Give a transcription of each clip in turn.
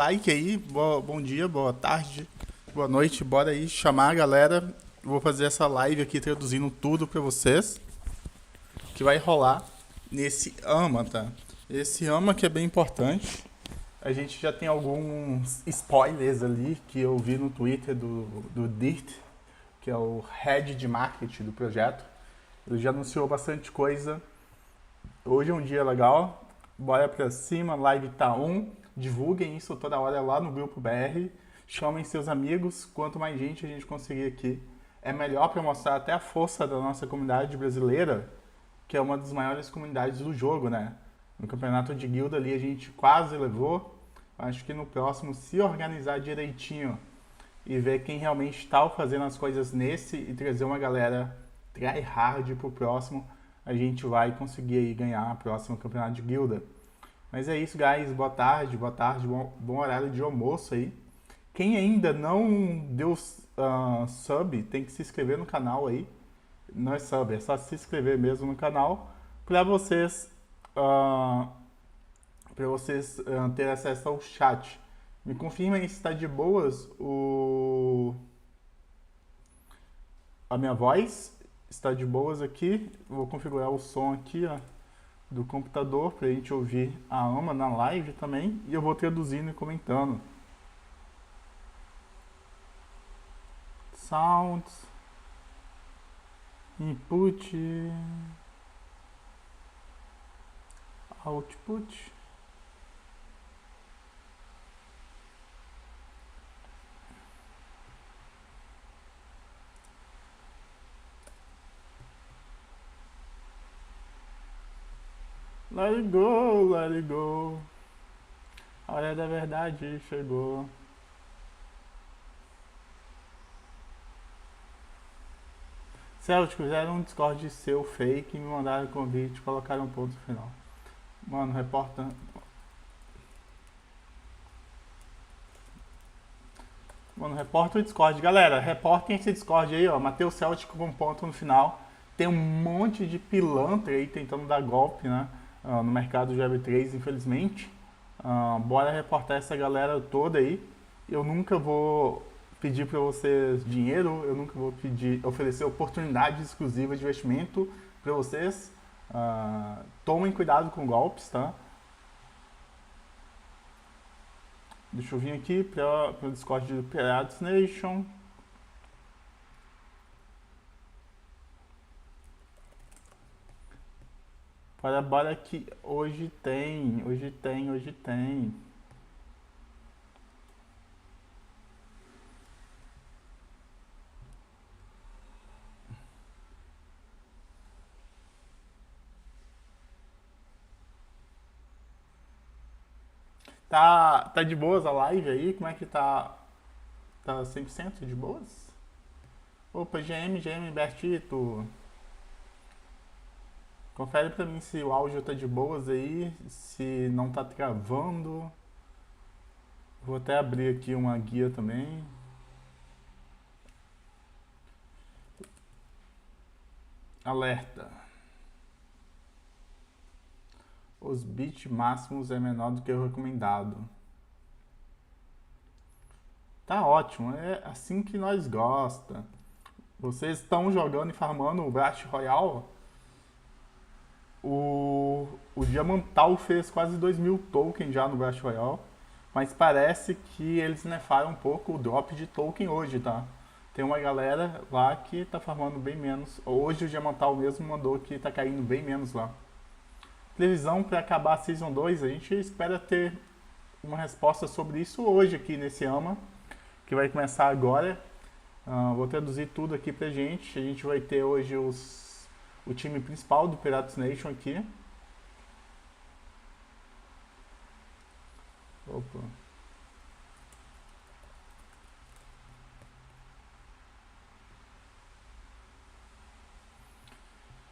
like aí, bom dia, boa tarde, boa noite, bora aí chamar a galera. Vou fazer essa live aqui traduzindo tudo pra vocês, que vai rolar nesse AMA, tá? Esse AMA que é bem importante. A gente já tem alguns spoilers ali que eu vi no Twitter do Dirt, que é o head de marketing do projeto. Ele já anunciou bastante coisa. Hoje é um dia legal, bora pra cima, live tá on. Divulguem isso toda hora lá no grupo BR. Chamem seus amigos. Quanto mais gente a gente conseguir aqui, é melhor para mostrar até a força da nossa comunidade brasileira, que é uma das maiores comunidades do jogo, né? No campeonato de guilda ali a gente quase levou. Acho que no próximo, se organizar direitinho e ver quem realmente está fazendo as coisas nesse e trazer uma galera tryhard pro próximo, a gente vai conseguir aí ganhar o próximo campeonato de guilda. Mas é isso, guys. Boa tarde, bom horário de almoço aí. Quem ainda não deu sub, tem que se inscrever no canal aí. Não é sub, é só se inscrever mesmo no canal para vocês, ter acesso ao chat. Me confirmem se está de boas a minha voz. Está de boas aqui. Vou configurar o som aqui, ó, do computador para a gente ouvir a AMA na live também, e eu vou traduzindo e comentando. Sounds, input, output. Let it go, let it go. A hora da verdade chegou. Celtic, fizeram um Discord seu fake e me mandaram convite e colocaram um ponto final. Mano, reporta. Mano, reporta o Discord. Galera, reportem esse Discord aí, ó. Mateus Celtic com um ponto no final. Tem um monte de pilantra aí tentando dar golpe, né? No mercado de Web3, infelizmente. Bora reportar essa galera toda aí. Eu nunca vou pedir para vocês dinheiro, eu nunca vou oferecer oportunidades exclusivas de investimento para vocês. Tomem cuidado com golpes, tá? Deixa eu vir aqui para o Discord do Pirates Nation. Bora que hoje tem. Tá de boas a live aí? Como é que tá? Tá 100% de boas? Opa, GM, Bertito. Confere pra mim se o áudio tá de boas aí, se não tá travando. Vou até abrir aqui uma guia também. Alerta. Os bits máximos é menor do que o recomendado. Tá ótimo, é assim que nós gosta. Vocês estão jogando e farmando o Battle Royale? O Diamantal fez quase 2.000 tokens já no Battle Royale, mas parece que eles nerfaram um pouco o drop de token hoje, tá? Tem uma galera lá que tá farmando bem menos. Hoje o Diamantal mesmo mandou que tá caindo bem menos lá. Previsão para acabar a Season 2, a gente espera ter uma resposta sobre isso hoje aqui nesse AMA, que vai começar agora. Vou traduzir tudo aqui pra gente. A gente vai ter hoje o time principal do Pirates Nation aqui. Opa.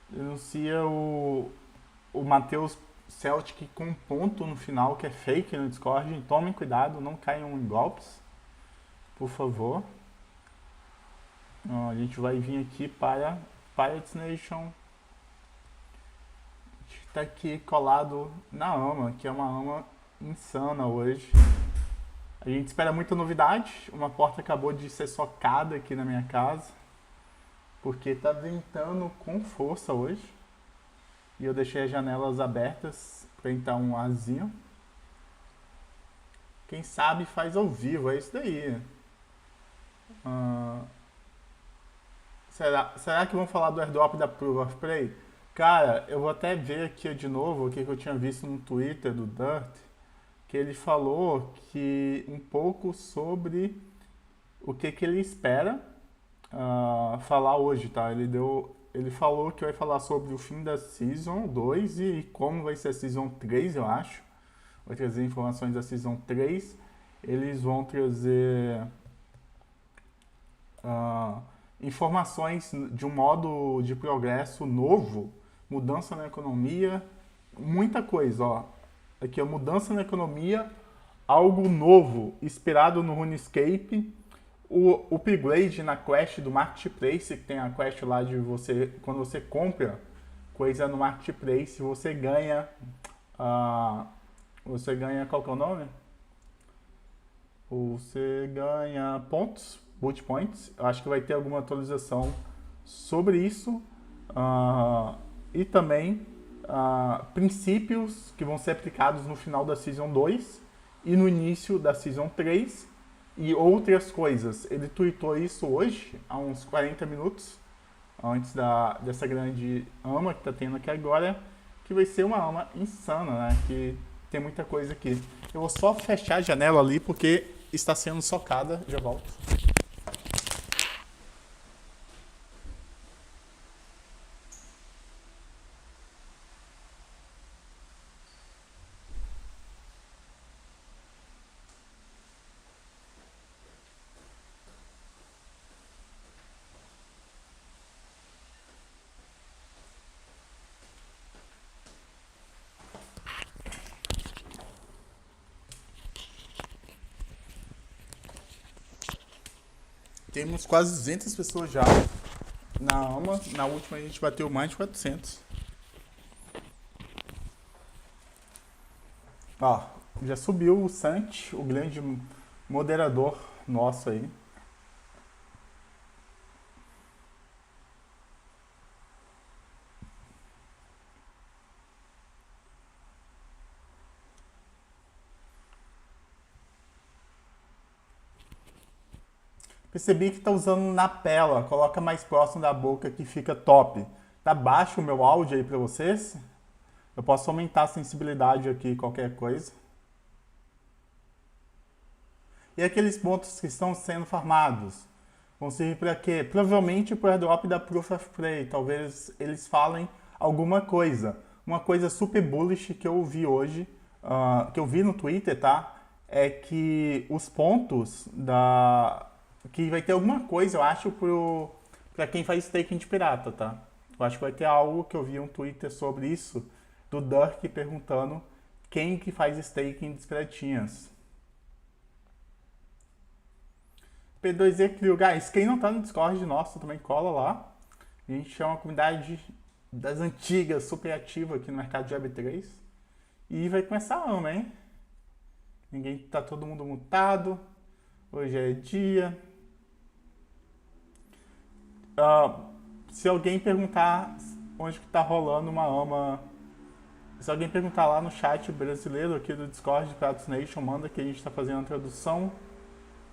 Denuncia o Mateus Celtic com um ponto no final que é fake no Discord. Tomem cuidado, não caiam em golpes, por favor. A gente vai vir aqui para Pirates Nation. A gente está aqui colado na AMA, que é uma AMA insana hoje. A gente espera muita novidade. Uma porta acabou de ser socada aqui na minha casa, porque tá ventando com força hoje. E eu deixei as janelas abertas para entrar um arzinho. Quem sabe faz ao vivo, é isso daí. Ah, será que vão falar do airdrop da Proof of Play? Cara, eu vou até ver aqui de novo o que eu tinha visto no Twitter do Dirt, que ele falou que um pouco sobre o que ele espera falar hoje, tá? Ele falou que vai falar sobre o fim da Season 2 e como vai ser a Season 3, eu acho. Vai trazer informações da Season 3. Eles vão trazer informações de um modo de progresso novo, mudança na economia, muita coisa, ó. Aqui, a mudança na economia, algo novo, inspirado no RuneScape, o upgrade na quest do Marketplace, que tem a quest lá de você, quando você compra coisa no Marketplace, você ganha, qual que é o nome? Você ganha pontos, boot points. Eu acho que vai ter alguma atualização sobre isso. E também princípios que vão ser aplicados no final da Season 2 e no início da Season 3 e outras coisas. Ele tweetou isso hoje, há uns 40 minutos, antes dessa grande AMA que está tendo aqui agora, que vai ser uma AMA insana, né? Que tem muita coisa aqui. Eu vou só fechar a janela ali porque está sendo socada, já volto. Temos quase 200 pessoas já na AMA. Na última a gente bateu mais de 400. Ó, já subiu o Sant, o grande moderador nosso aí. Percebi que tá usando na pela, coloca mais próximo da boca que fica top. Tá baixo o meu áudio aí pra vocês? Eu posso aumentar a sensibilidade aqui, qualquer coisa. E aqueles pontos que estão sendo farmados? Vão servir para quê? Provavelmente para o airdrop da Proof of Play. Talvez eles falem alguma coisa. Uma coisa super bullish que eu vi hoje, que eu vi no Twitter, tá? É que os pontos que vai ter alguma coisa, eu acho, para quem faz staking de pirata, tá? Eu acho que vai ter algo que eu vi um Twitter sobre isso, do Dirk perguntando quem que faz staking de piratinhas. P2E Crew, guys, quem não tá no Discord nosso também cola lá. A gente é uma comunidade das antigas, super ativa aqui no mercado de Web3. E vai começar a AMA, hein? Tá todo mundo mutado. Hoje é dia. Se alguém perguntar onde que tá rolando uma AMA, se alguém perguntar lá no chat brasileiro aqui do Discord de Tradução Nation, manda que a gente tá fazendo a tradução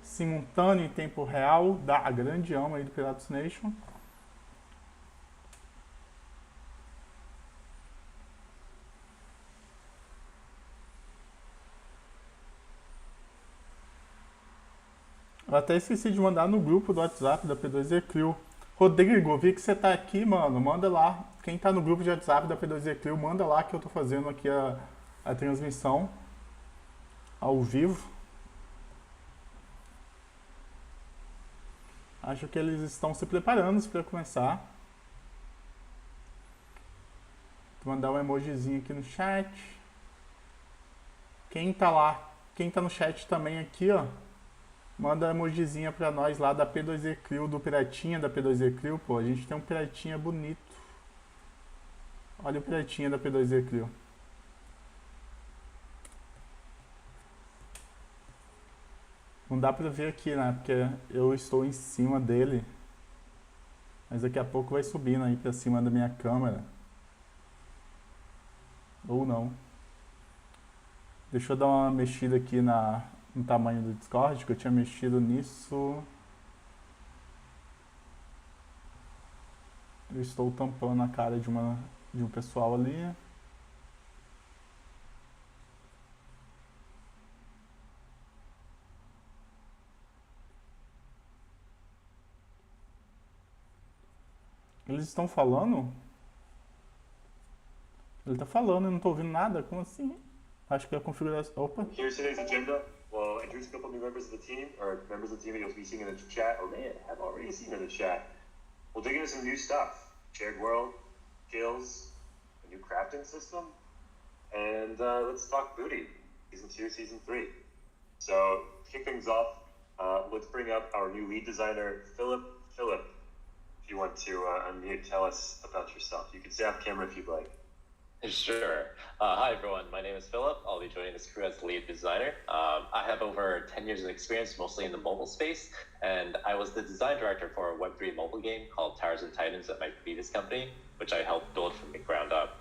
simultâneo em tempo real da grande AMA aí do Piratas Nation. Eu até esqueci de mandar no grupo do WhatsApp da P2E Crew. Rodrigo, vi que você tá aqui, mano, manda lá. Quem tá no grupo de WhatsApp da P2E Crew, manda lá que eu tô fazendo aqui a transmissão ao vivo. Acho que eles estão se preparando para começar. Vou mandar um emojizinho aqui no chat. Quem tá lá, quem tá no chat também aqui, ó, manda um emojizinha pra nós lá da P2E Crew, do Piratinha da P2E Crew. Pô, a gente tem um Piratinha bonito. Olha o Piratinha da P2E Crew. Não dá pra ver aqui, né? Porque eu estou em cima dele. Mas daqui a pouco vai subindo aí pra cima da minha câmera. Ou não. Deixa eu dar uma mexida aqui no tamanho do Discord, que eu tinha mexido nisso. Eu estou tampando a cara de um pessoal ali. Eles estão falando? Ele tá falando, eu não tô ouvindo nada? Como assim? Acho que é a configuração... Opa! Here's today's agenda. We'll introduce a couple new members of the team, or members of the team that you'll be seeing in the chat, or may have already seen in the chat. We'll dig into some new stuff. Shared world, skills, a new crafting system, and let's talk booty. Season 2, Season 3. So, to kick things off, let's bring up our new lead designer, Philip. Philip, if you want to unmute, tell us about yourself. You can stay off camera if you'd like. Sure. Hi, everyone. My name is Philip. I'll be joining this crew as the lead designer. I have over 10 years of experience, mostly in the mobile space, and I was the design director for a Web3 mobile game called Towers and Titans at my previous company, which I helped build from the ground up.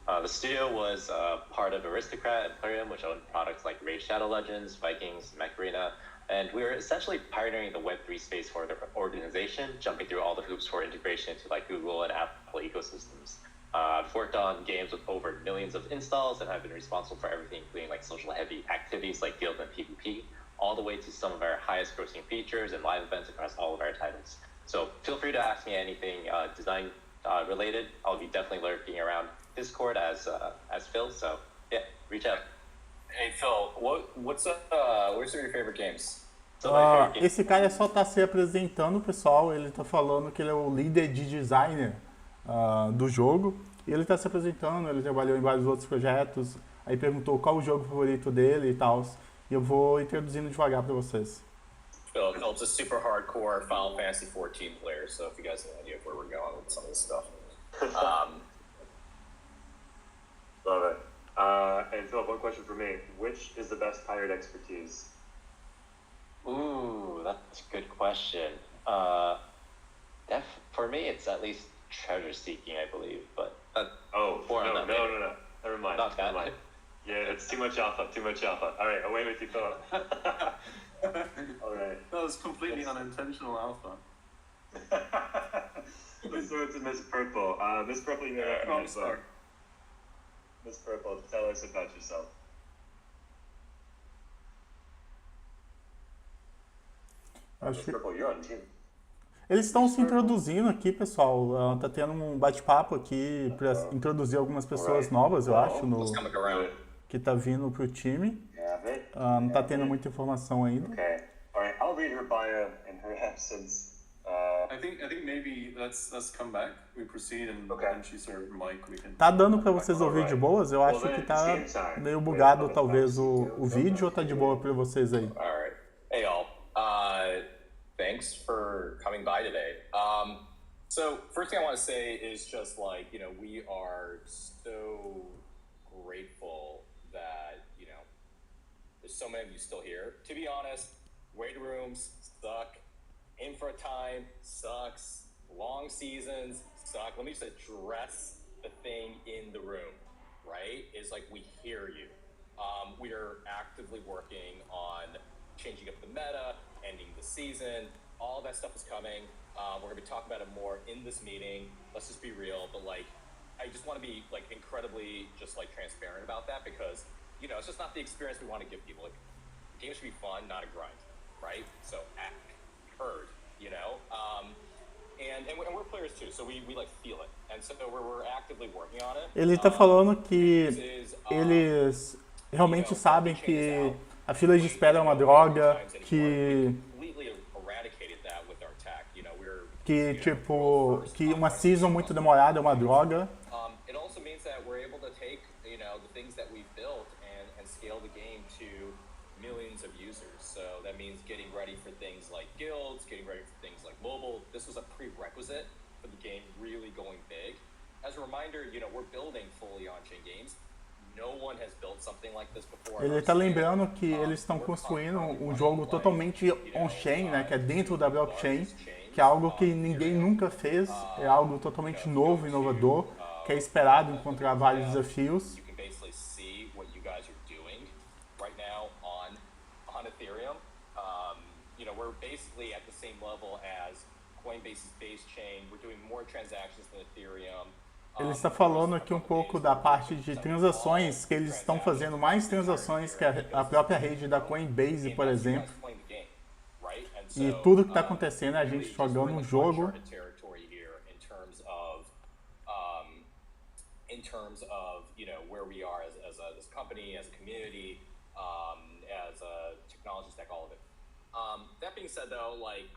The studio was part of Aristocrat and Plarium, which owned products like Raid Shadow Legends, Vikings, Mech Arena, and we were essentially pioneering the Web3 space for the organization, jumping through all the hoops for integration into like Google and Apple ecosystems. I've worked on games with over millions of installs, and I've been responsible for everything, including like social heavy activities like Guild and PvP, all the way to some of our highest grossing features and live events across all of our titles. So feel free to ask me anything design related. I'll be definitely lurking around Discord as Phil. So yeah, reach out. Hey Phil, what's some of your favorite games? Esse cara só tá se apresentando, pessoal. Ele tá falando que ele é o líder de designer do jogo. E ele tá se apresentando, ele trabalhou em vários outros projetos. Aí perguntou qual o jogo favorito dele e tal. E eu vou introduzindo devagar pra vocês. Phil's a super hardcore Final Fantasy 14 player, so if you guys have an idea of where we're going with some of this stuff. Love it. And Philip, one question for me. Which is the best pirate expertise? Ooh, that's a good question. For me, it's at least treasure seeking, I believe. But no. Never mind. Not that. Never mind. Yeah, it's too much alpha. All right, away with you, Philip. All right. That was completely unintentional alpha. Let's throw it to Miss Purple. Miss Purple, you know Miss Purple, tell us about yourself. Miss Purple, you're on team. Eles estão se introduzindo aqui, pessoal. Tá tendo um bate-papo aqui para introduzir algumas pessoas novas, eu acho, que tá vindo pro time. Não tá tendo muita informação ainda. Okay. All right, I'll read her bio in her absence. I think maybe let's come back. We proceed and when she's her mic, we can. Tá dando pra vocês ouvir de boas? Eu acho que tá meio bugado talvez o vídeo, ou tá de boa pra vocês aí? Alright. Hey y'all. Thanks for coming by today. So first thing I want to say is just like, we are so grateful that, there's so many of you still here. To be honest, waiting rooms suck. In for a time sucks. Long seasons suck. Let me just address the thing in the room, right? Is like we hear you. We are actively working on changing up the meta, ending the season. All that stuff is coming. We're gonna be talking about it more in this meeting. Let's just be real, but like, I just want to be like incredibly just like transparent about that because it's just not the experience we want to give people. Like, games should be fun, not a grind, right? So act. Heard, and we're players too, so we like feel it, and so we're actively working on it. Ele tá falando que eles realmente sabem que a fila de espera é uma droga, que uma season muito demorada é uma droga. It also means that we're able to take the things that we've built and scale the game to millions of users. So that means getting ready for things like guilds, getting ready for things like mobile. This was a prerequisite for the game really going big. As a reminder, we're building fully on-chain games. Ele está lembrando que eles estão construindo um jogo totalmente on-chain, né, que é dentro da blockchain, que é algo que ninguém nunca fez, é algo totalmente novo, inovador, que é esperado encontrar vários desafios. We're basically at the same level as Coinbase's base chain. We're doing more transactions than Ethereum. Ele está falando aqui um pouco da parte de transações, que eles estão fazendo mais transações que a própria rede da Coinbase, por exemplo. E tudo que está acontecendo é a gente jogando um jogo. In terms of where we are as a company, as a community, as a technology stack, all of it. That being said, though, like,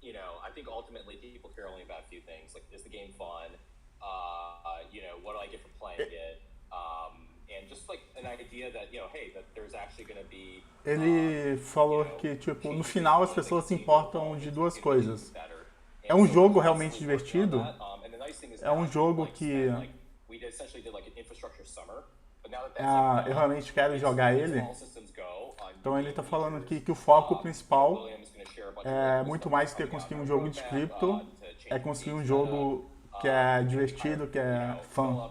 I think ultimately people care only about a few things. Like, is the game fun? What do I get from playing it? And just like an idea that, hey, that there's actually going to be. Ele falou que, tipo, no final as pessoas se importam de duas coisas. É um jogo realmente divertido. É um jogo que eu realmente quero jogar ele. Então ele está falando aqui que o foco principal é muito mais que conseguir um jogo de cripto, é conseguir um jogo que é divertido, que é fã.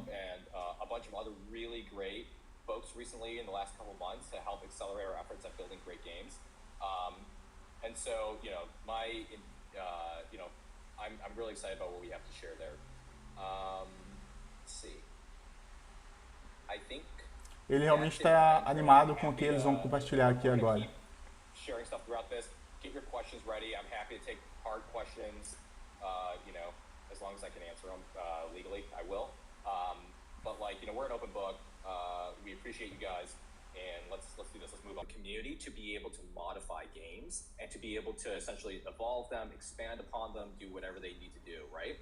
I'm really excited about what we have to share there. Let's see. I think ele realmente está animado com o que eles vão compartilhar aqui agora. Sharing stuff throughout this. Get your questions ready. I'm happy to take hard questions. As long as I can answer them legally, I will. But we're an open book. We appreciate you guys, and let's do this. Let's move on. Community to be able to modify games and to be able to essentially evolve them, expand upon them, do whatever they need to do. Right.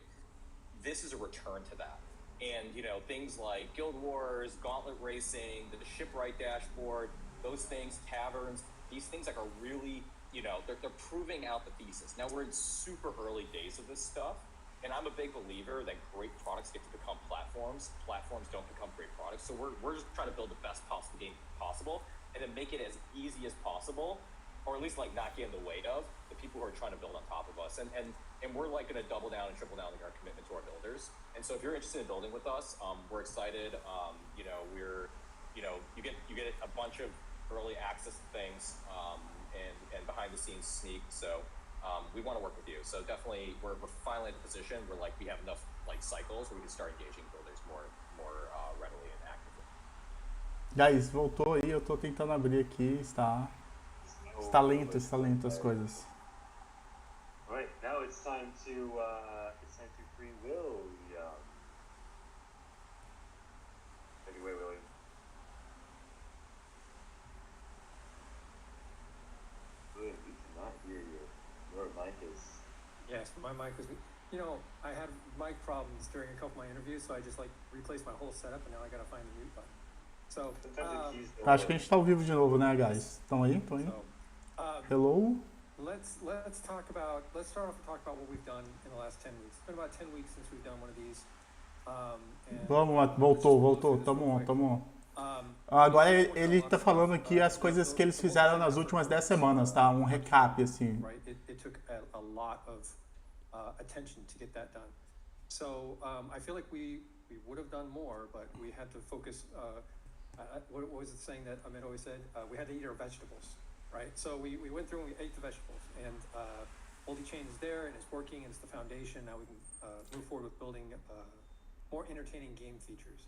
This is a return to that. And, things like Guild Wars, Gauntlet Racing, the Shipwright dashboard, those things, taverns, these things are really, they're proving out the thesis. Now we're in super early days of this stuff, and I'm a big believer that great products get to become platforms. Platforms don't become great products. So we're just trying to build the best possible game possible and then make it as easy as possible, or at least not get in the way of the people who are trying to build on top of us. And we're going to double down and triple down on our commitment to our builders. And so if you're interested in building with us, we're excited. You get a bunch of early access things and behind the scenes sneak. So we want to work with you. So definitely we're finally at the position where we have enough cycles where we can start engaging builders more readily and actively. Guys, voltou aí, eu tô tentando abrir aqui, está lento as coisas. All right, now it's time to free Will. Take it away, William. William, we cannot hear you. Your mic is. Yes, my mic was. I had mic problems during a couple of my interviews, so I just replaced my whole setup, and now I gotta find the mute button. So. Acho que a gente tá ao vivo de novo, né, guys? Estão aí? Estão aí? Hello? Let's start off and talk about what we've done in the last 10 weeks. It's been about 10 weeks since we've done one of these. Vamos lá, voltou, tamo on. Agora ele tá falando aqui as coisas que eles fizeram nas últimas 10 semanas, tá? Um recap, assim. Right, it took a lot of attention to get that done. So I feel like we would have done more, but we had to focus. What was it saying that Amit always said? We had to eat our vegetables. Right, so we went through and we ate the vegetables, and multi-chain is there and it's working and it's the foundation. Now we can move forward with building more entertaining game features.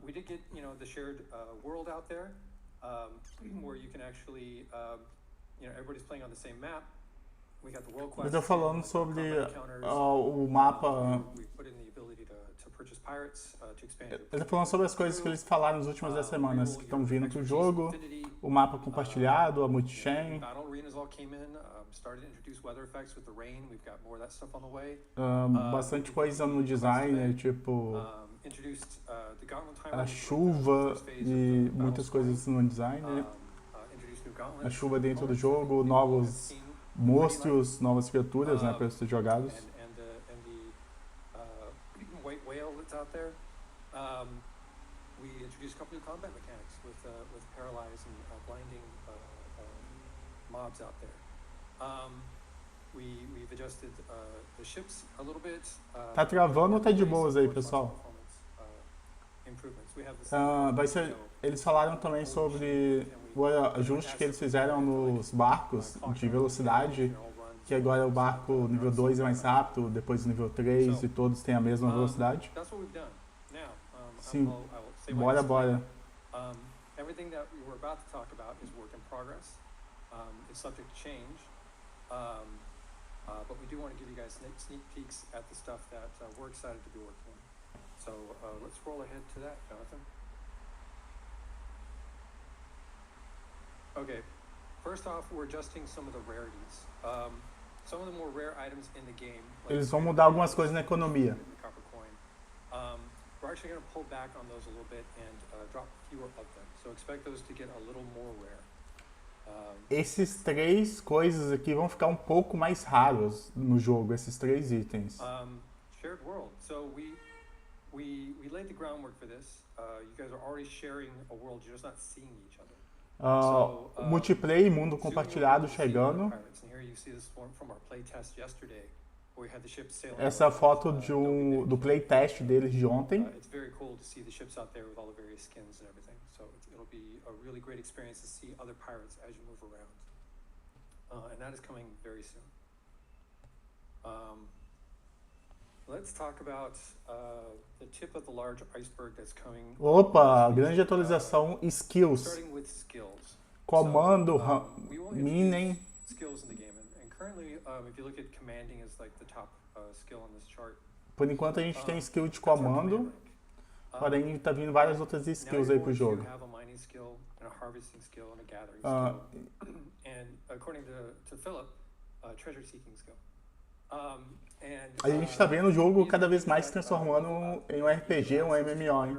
We did get the shared world out there, where you can actually everybody's playing on the same map. We got the world class. Eu tô falando sobre o mapa. We put in the ability to purchase pirates, to expand. Ele tá falando sobre as coisas que eles falaram nas últimas 10 semanas que estão vindo pro jogo, o mapa compartilhado, a multi-chain. Battle arenas all came in. Started to introduce weather effects with the rain. We've got more of that stuff on the way. Bastante coisa no design, tipo a chuva e muitas coisas no design, né? A chuva dentro do jogo, novos monstros, novas criaturas, né, para ser jogados. we introduced a couple new combat mechanics with paralyze and blinding mobs out there. We've adjusted the ships a little bit. Tá travando ou tá de boas aí, pessoal? Improvements. We have Vai ser, eles falaram também sobre o ajuste que eles fizeram nos barcos de velocidade, que agora o barco nível 2 é mais rápido, depois o nível 3 e todos têm a mesma velocidade. Sim, bora. Everything that we were about to talk about is work in progress. It's subject to change. But we do want to give you guys sneak peeks at the stuff that we're excited to be working on. So let's roll ahead to that, Jonathan. Okay, first off, we're adjusting some of the rarities. Some of the more rare items in the game. Eles vão mudar algumas coisas na economia. We're actually going to pull back on those a little bit and drop fewer of them. So expect those to get a little more rare. Esses 3 coisas aqui vão ficar um pouco mais raros no jogo, esses 3 itens. Shared world. So we laid the groundwork for this. You guys are already sharing a world. You're just not seeing each other. Multiplayer e mundo compartilhado chegando. Essa foto do playtest deles de ontem. It's very cool to see the ships out there with all the various skins and everything. So it'll be a really great experience to see other pirates as you move around. And that is coming very soon. Let's talk about the tip of the large iceberg that's coming. Opa, grande atualização, skills. Starting with skills. Comando, minem. Skills in the game, and currently, if you look at commanding is like the top skill on this chart. Por enquanto a gente tem skill de comando, porém tá vindo várias outras skills aí pro jogo. Have a mining skill and a harvesting skill and a gathering skill, and according to Philip, a treasure seeking skill. A gente está vendo o jogo cada vez mais se transformando em um RPG, um MMO, hein?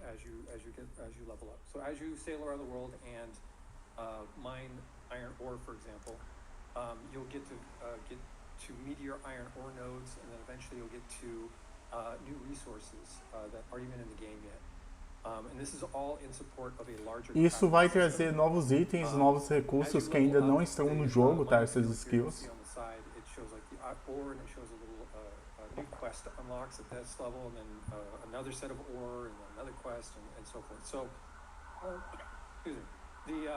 As you level up. So as you sail around the world and mine iron ore, for example, you'll get to meteor iron ore nodes, and then eventually you'll get to new resources that aren't even in the game yet. And this is all in support of a larger. Isso vai trazer novos itens, novos recursos que ainda não estão no jogo, tá? Essas skills. Ore, and it shows a little new quest unlocks at this level, and then another set of ore, and another quest, and so forth. So, excuse me.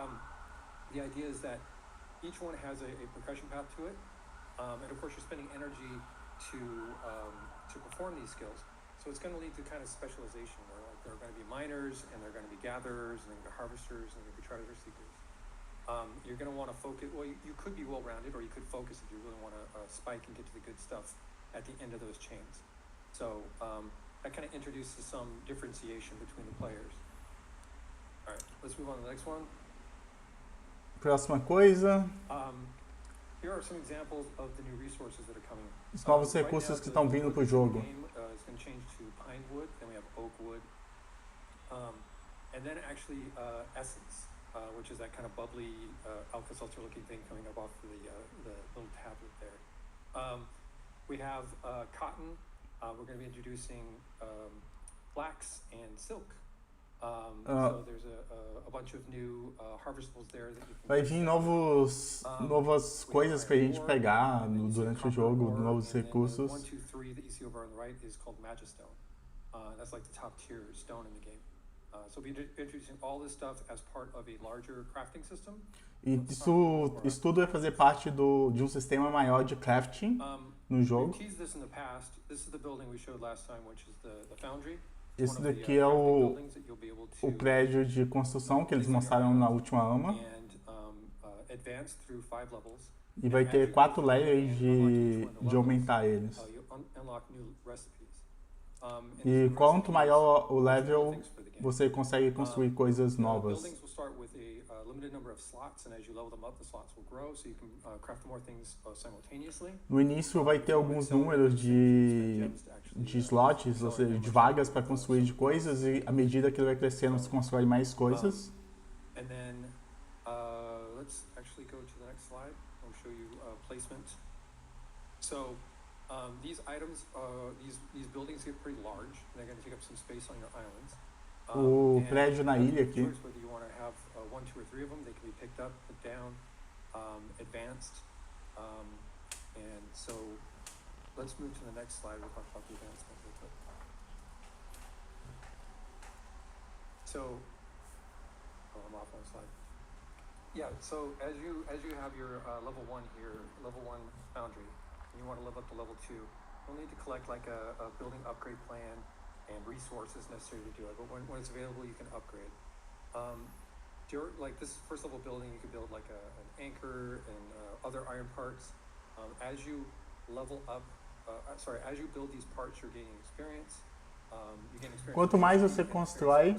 The idea is that each one has a progression path to it, and of course you're spending energy to perform these skills. So it's going to lead to kind of specialization, where like there are going to be miners, and there are going to be gatherers, and there are going to be harvesters, and there are going to be treasure seekers. You're going to want to focus, well, you could be well-rounded, or you could focus if you really want to spike and get to the good stuff at the end of those chains. So that kind of introduces some differentiation between the players. All right, let's move on to the next one. Próxima coisa. Here are some examples of the new resources that are coming. Os novos recursos que estão vindo pro jogo. It's going to change to pine wood, then we have oak wood, and then actually essence. Which is that kind of bubbly Alka-Seltzer looking thing coming up off the little tablet there. We have cotton. We're going to be introducing flax and silk. So there's a bunch of new harvestables there that you can. Vai vir novas coisas pra gente pegar durante o jogo, novos recursos. 1, 2, 3 that you see over on the right is called Magistone. That's like the top tier stone in the game. So we'll be introducing all this stuff as part of a larger crafting system. E isso tudo vai fazer parte de um sistema maior de crafting no jogo. Esse daqui é o prédio de construção que eles mostraram na última AMA. E vai ter 4 layers de aumentar eles. E quanto maior o level, você consegue construir coisas novas. No início vai ter alguns números de slots, ou seja, de vagas para construir de coisas, e à medida que ele vai crescendo, você constrói mais coisas. These items, these buildings get pretty large. They're going to take up some space on your islands. O prédio na ilha aqui. Whether you want to have 1, 2, or 3 of them, they can be picked up, put down, advanced, and so let's move to the next slide. We'll talk about the advancement real quick. So, I'm off one slide. Yeah. So as you have your level 1 here, level 1 foundry, and you want to level up to level 2, you'll need to collect like a building upgrade plan and resources necessary to do it. But when it's available, you can upgrade. Like this first level building, you can build like an anchor and other iron parts. As you level up, as you build these parts, you're gaining experience. You gain experience. Quanto mais você constrói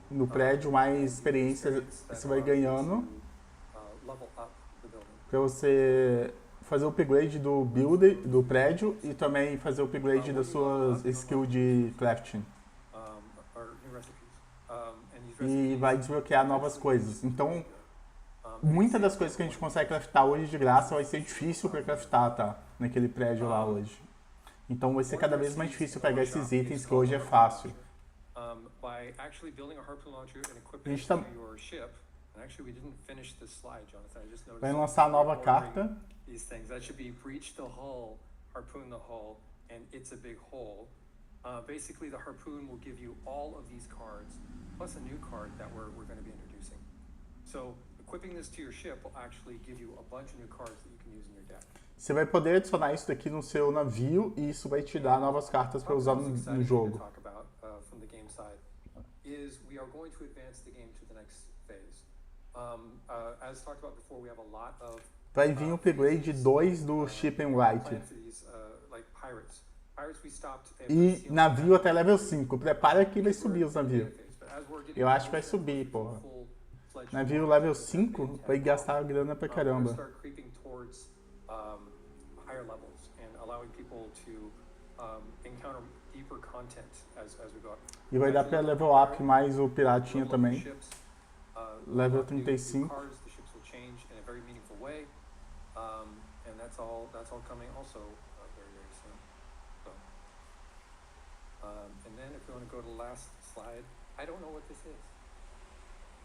no prédio, mais experiência você vai ganhando para você fazer o upgrade do build do prédio e também fazer o upgrade das suas skills de crafting. E vai desbloquear novas coisas. Então, muitas das coisas que a gente consegue craftar hoje de graça vai ser difícil para craftar, tá? Naquele prédio lá hoje. Então vai ser cada vez mais difícil pegar esses itens que hoje é fácil. A gente tá... vai lançar a nova carta. Basically, the harpoon will give you all of these cards, plus a new card that we're going to be introducing. So, equipping this to your ship will actually give you a bunch of new cards that you can use in your deck. Você vai poder adicionar isso daqui no seu navio e isso vai te dar novas cartas para usar no jogo. Vai vir o upgrade 2 do Ship and Right. E navio até level 5. Prepara que vai subir os navios. Eu acho que vai subir, porra. Navio level 5 vai gastar grana pra caramba. E vai dar pra level up mais o piratinha também. Level 35. And then if we want to go to the last slide, I don't know what this is.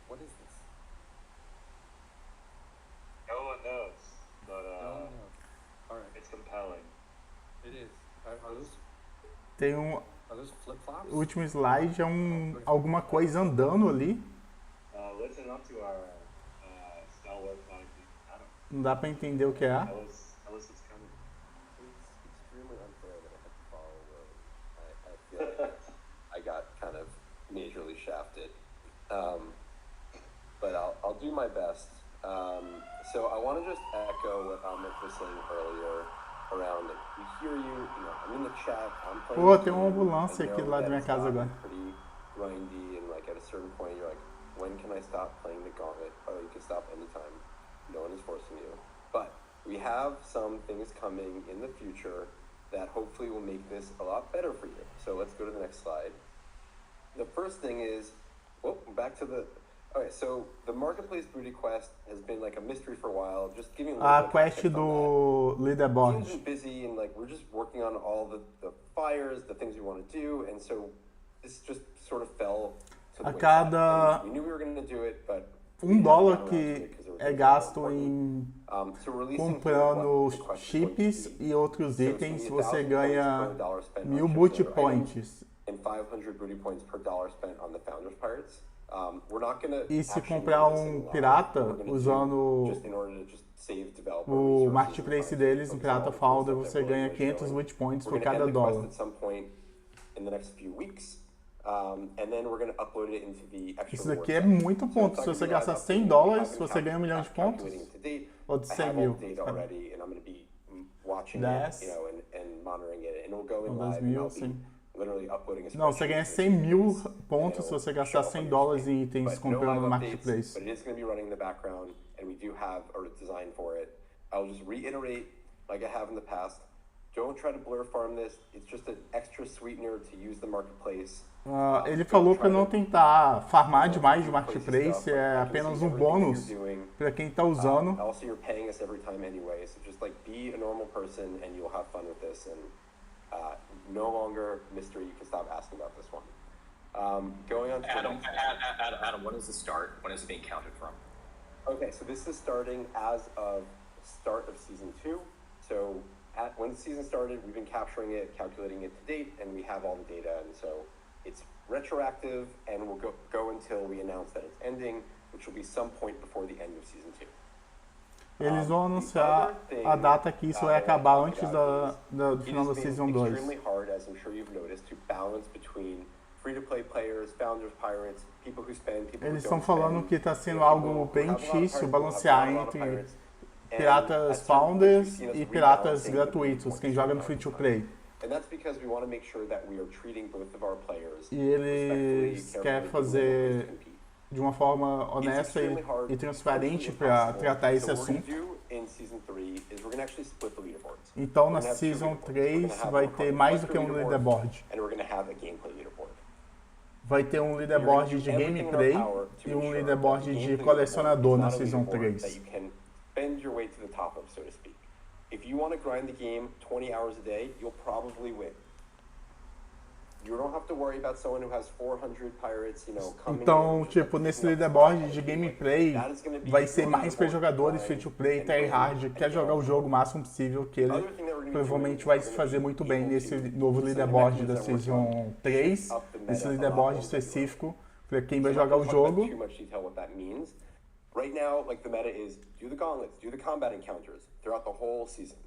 What is this? No one knows, but No one knows. All right. It's compelling. It is. Are those? Tem Are those flip-flops? O último slide é alguma coisa andando ali. Listen up to our stalwart flag. Não dá pra entender o que é. Tell us what's coming. It's extremely unfair that I have to follow Road. I feel like I got kind of majorly shafted. But I'll do my best. So I want to just echo what Amit was saying earlier around, we hear you, I'm in the chat, I'm playing. Pô, tem uma ambulância aqui do lado da minha casa agora. Pretty grindy, and like at a certain point you're like, when can I stop playing the gauntlet? Oh, you can stop anytime. No one is forcing you. But we have some things coming in the future that hopefully will make this a lot better for you. So let's go to the next slide. The first thing is, back to the, okay, so the Marketplace Booty Quest has been like a mystery for a while, just giving a quest do leaderboard. Team's been busy and like we're just working on all the fires, the things we want to do, and so this just sort of fell to the wayside. We knew we were going to do it, but $1 que é gasto em comprando chips e outros itens, você ganha 1000 booty points. And 500 booty points per dollar spent on the Founders Pirates. E se comprar pirata usando o marketplace deles, em Pirata Founder, você ganha 500 booty points por cada dólar. Isso daqui é muito ponto. Se você gastar $100, você ganha 1 milhão de pontos. Ou de 100 mil. 10. Ou 2 mil, sim. Não, você ganha 100 mil pontos se você gastar $100 em itens comprando no Marketplace. But it is going to be running in the background, and we do have a design for it. I'll just reiterate, like I have in the past, don't try to blur farm this. It's just an extra sweetener to use the Marketplace. Ele falou para não tentar farmar demais de Marketplace, é apenas um bônus para quem está usando. Also, you're paying us every time anyway, so just like be a normal person and you'll have fun with this and no longer mystery. You can stop asking about this one. Going on to Adam, when does it start? When is it being counted from? Okay, so this is starting as of start of season 2. So when the season started, we've been capturing it, calculating it to date, and we have all the data. And so it's retroactive, and will go until we announce that it's ending, which will be some point before the end of season 2. Eles vão anunciar a data que isso vai acabar antes do final da Season 2. Extremely hard, as I'm sure you've noticed, to balance between free-to-play players, founders, pirates, people who spend, people who don't spend. Eles estão falando que está sendo algo bem difícil balancear entre piratas founders e piratas gratuitos, quem joga no free-to-play. E eles querem fazer de uma forma honesta e transparente para tratar esse assunto. Então, na Season 3 vai ter mais do que um leaderboard. Vai ter um leaderboard de gameplay e um leaderboard de colecionador na Season 3. If you want to grind the game 20 hours a day, you'll probably win. You don't have to worry about someone who has 400 pirates, coming Então, tipo, nesse leaderboard de gameplay, vai ser mais para jogadores free-to-play, tryhard, que quer jogar o jogo o máximo possível, que ele provavelmente vai se fazer muito bem nesse novo leaderboard da Season 3, nesse leaderboard específico, para quem vai jogar o jogo. Right now, the meta is do the gauntlets, do the combat encounters throughout the whole season.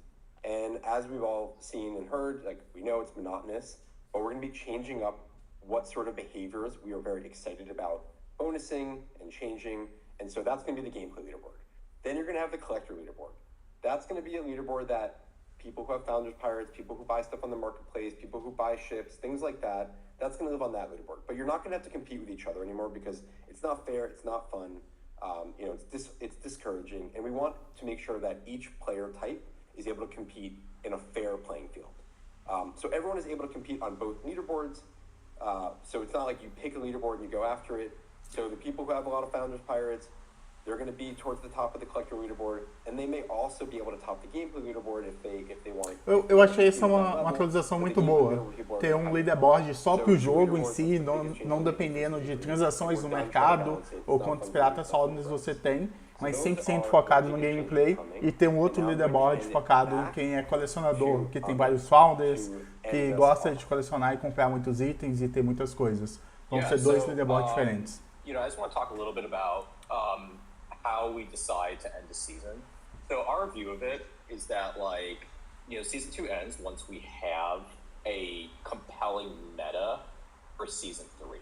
And as we've all seen and heard, we know it's monotonous, but we're going to be changing up what sort of behaviors we are very excited about bonusing and changing. And so that's going to be the gameplay leaderboard. Then you're going to have the collector leaderboard. That's going to be a leaderboard that people who have founders pirates, people who buy stuff on the marketplace, people who buy ships, things like that, that's going to live on that leaderboard. But you're not going to have to compete with each other anymore because it's not fair, it's not fun. It's discouraging, and we want to make sure that each player type is able to compete in a fair playing field. So everyone is able to compete on both leaderboards. So it's not like you pick a leaderboard and you go after it. So the people who have a lot of founders pirates, they're going to be towards the top of the collector leaderboard, and they may also be able to top the gameplay leaderboard if they want. Eu achei essa uma atualização muito boa. Ter um leaderboard só para o jogo em si, não dependendo de transações no mercado ou quantos piratas founders você tem, mas 100% focado no gameplay, e ter um outro leaderboard focado em quem é colecionador, que tem vários founders, que gosta de colecionar e comprar muitos itens e ter muitas coisas. Vão ser dois leaderboards diferentes. I just want to talk a little bit about how we decide to end the season. So our view of it is that season 2 ends once we have a compelling meta for season 3,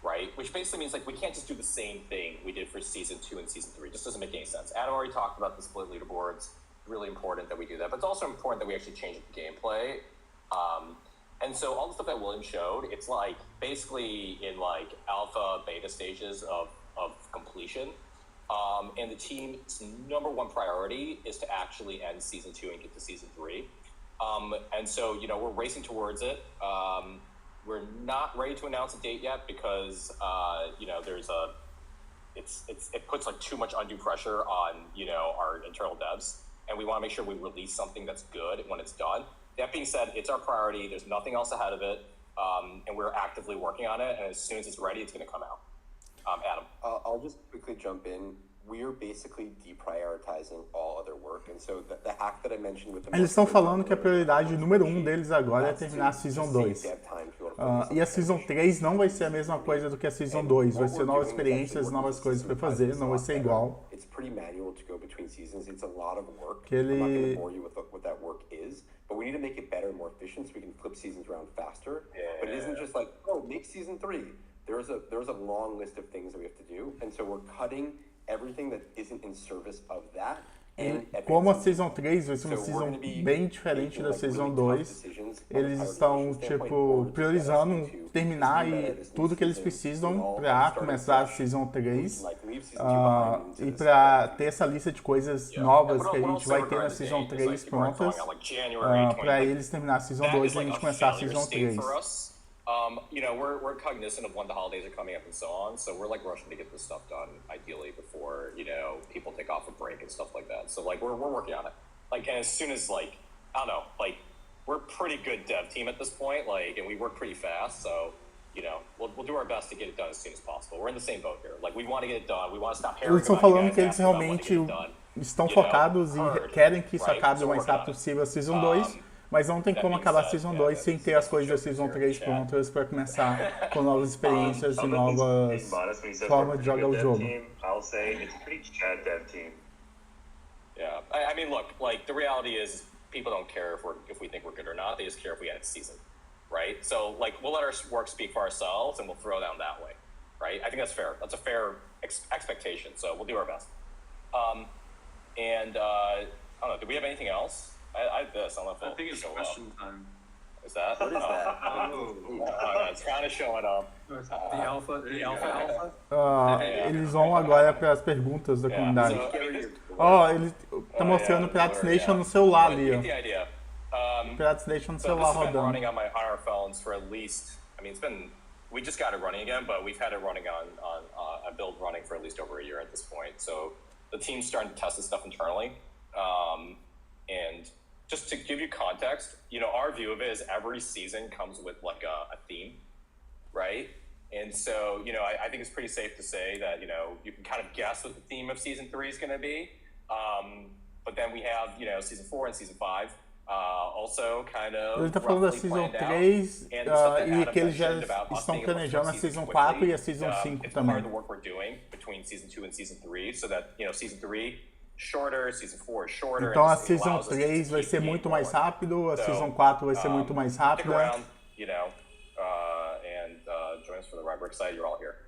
right? Which basically means we can't just do the same thing we did for season 2 and season 3. It just doesn't make any sense. Adam already talked about the split leaderboards. It's really important that we do that, but it's also important that we actually change the gameplay. And so all the stuff that William showed, it's basically in alpha, beta stages of completion. And the team's number one priority is to actually end season 2 and get to season 3. And so, we're racing towards it. We're not ready to announce a date yet because, it puts too much undue pressure on, our internal devs. And we want to make sure we release something that's good when it's done. That being said, it's our priority. There's nothing else ahead of it. And we're actively working on it. And as soon as it's ready, it's going to come out. Adam. I'll just quickly jump in. We are basically deprioritizing all other work, and so the hack that I mentioned with the Eles estão falando que a prioridade número 1 deles agora é terminar a Season 2. E a Season 3 não vai ser a mesma coisa do que a Season 2. Vai ser novas experiências, novas coisas para fazer, não vai ser igual. Que ele... I'm not going to bore you with what that work is, but we need to make it better and more efficient so we can flip seasons around faster. But it isn't just make Season 3. There's a long list of things that we have to do, and so we're cutting everything that isn't in service of that. Como a Season 3 vai ser uma Season bem diferente da Season 2, eles estão, priorizando terminar tudo que eles precisam para começar a Season 3 e para ter essa lista de coisas novas que a gente vai ter na Season 3 prontas para eles terminar a Season 2 e a gente começar a Season 3. We're cognizant of when the holidays are coming up and so on, so we're rushing to get this stuff done ideally before people take off a break and stuff like that. So we're working on it. And as soon as I don't know, we're a pretty good dev team at this point, like, and we work pretty fast, so, you know, we'll do our best to get it done as soon as possible. We're in the same boat here. Like, we want to get it done. We want to stop hearing Eles estão about you falando guys que eles asking about when to realmente get it done. estão You know, focados e heard, querem que isso right? acabe So o mais we're working rápido on it. possível a Season 2, mas não tem that como being acabar a said, Season yeah, 2 sem ter as coisas da jokes Season here, 3 chat. prontas para começar com novas experiências e Being novas modest when he says formas we're de a jogar o pretty good jogo. dev team, I'll say it's a pretty Chad dev team. Yeah, I mean, look, like the reality is, people don't care if we think we're good or not. They just care if we end the season, right? So, like, we'll let our work speak for ourselves, and we'll throw down that way, right? I think that's fair. That's a fair expectation. So we'll do our best. I don't know. Do we have anything else? I have this. I don't know if I it'll think it's show question up. time. Is that? What is that? It's kind of showing up. The alpha. Eles vão agora para as perguntas da comunidade. So, I mean, this, Ó, ele tá mostrando o yeah, Pirates blur, Nation yeah. no celular But ali, you ó. get the idea. Pirates Nation no So this celular has been rodando. running on our phones for at least. I mean, we just got it running again, but we've had it running on a build running for at least over a year at this point. So the team's starting to test this stuff internally. And just to give you context, you know, our view of it is every season comes with like a theme, right? And so, you know, I think it's pretty safe to say that, you know, you can kind of guess what the theme of season 3 is going to be. But then we have, you know, season 4 and season 5 also kind of Ele tá falando da roughly Season planned out. 3 And the stuff that e Adam que eles já mentioned about us estão being able to planejando a fix Season seasons 4 quickly, e a Season 5 it's part of também. the work we're doing between season 2 and season 3, so that, you know, season 3 shorter, season 4 is shorter. Então a and it Season allows us to 3 vai keep ser the game muito mais going. rápido, a So, Season 4 vai ser muito mais Stick rápida. around, you know, and join us for the ride. We're excited you're all here.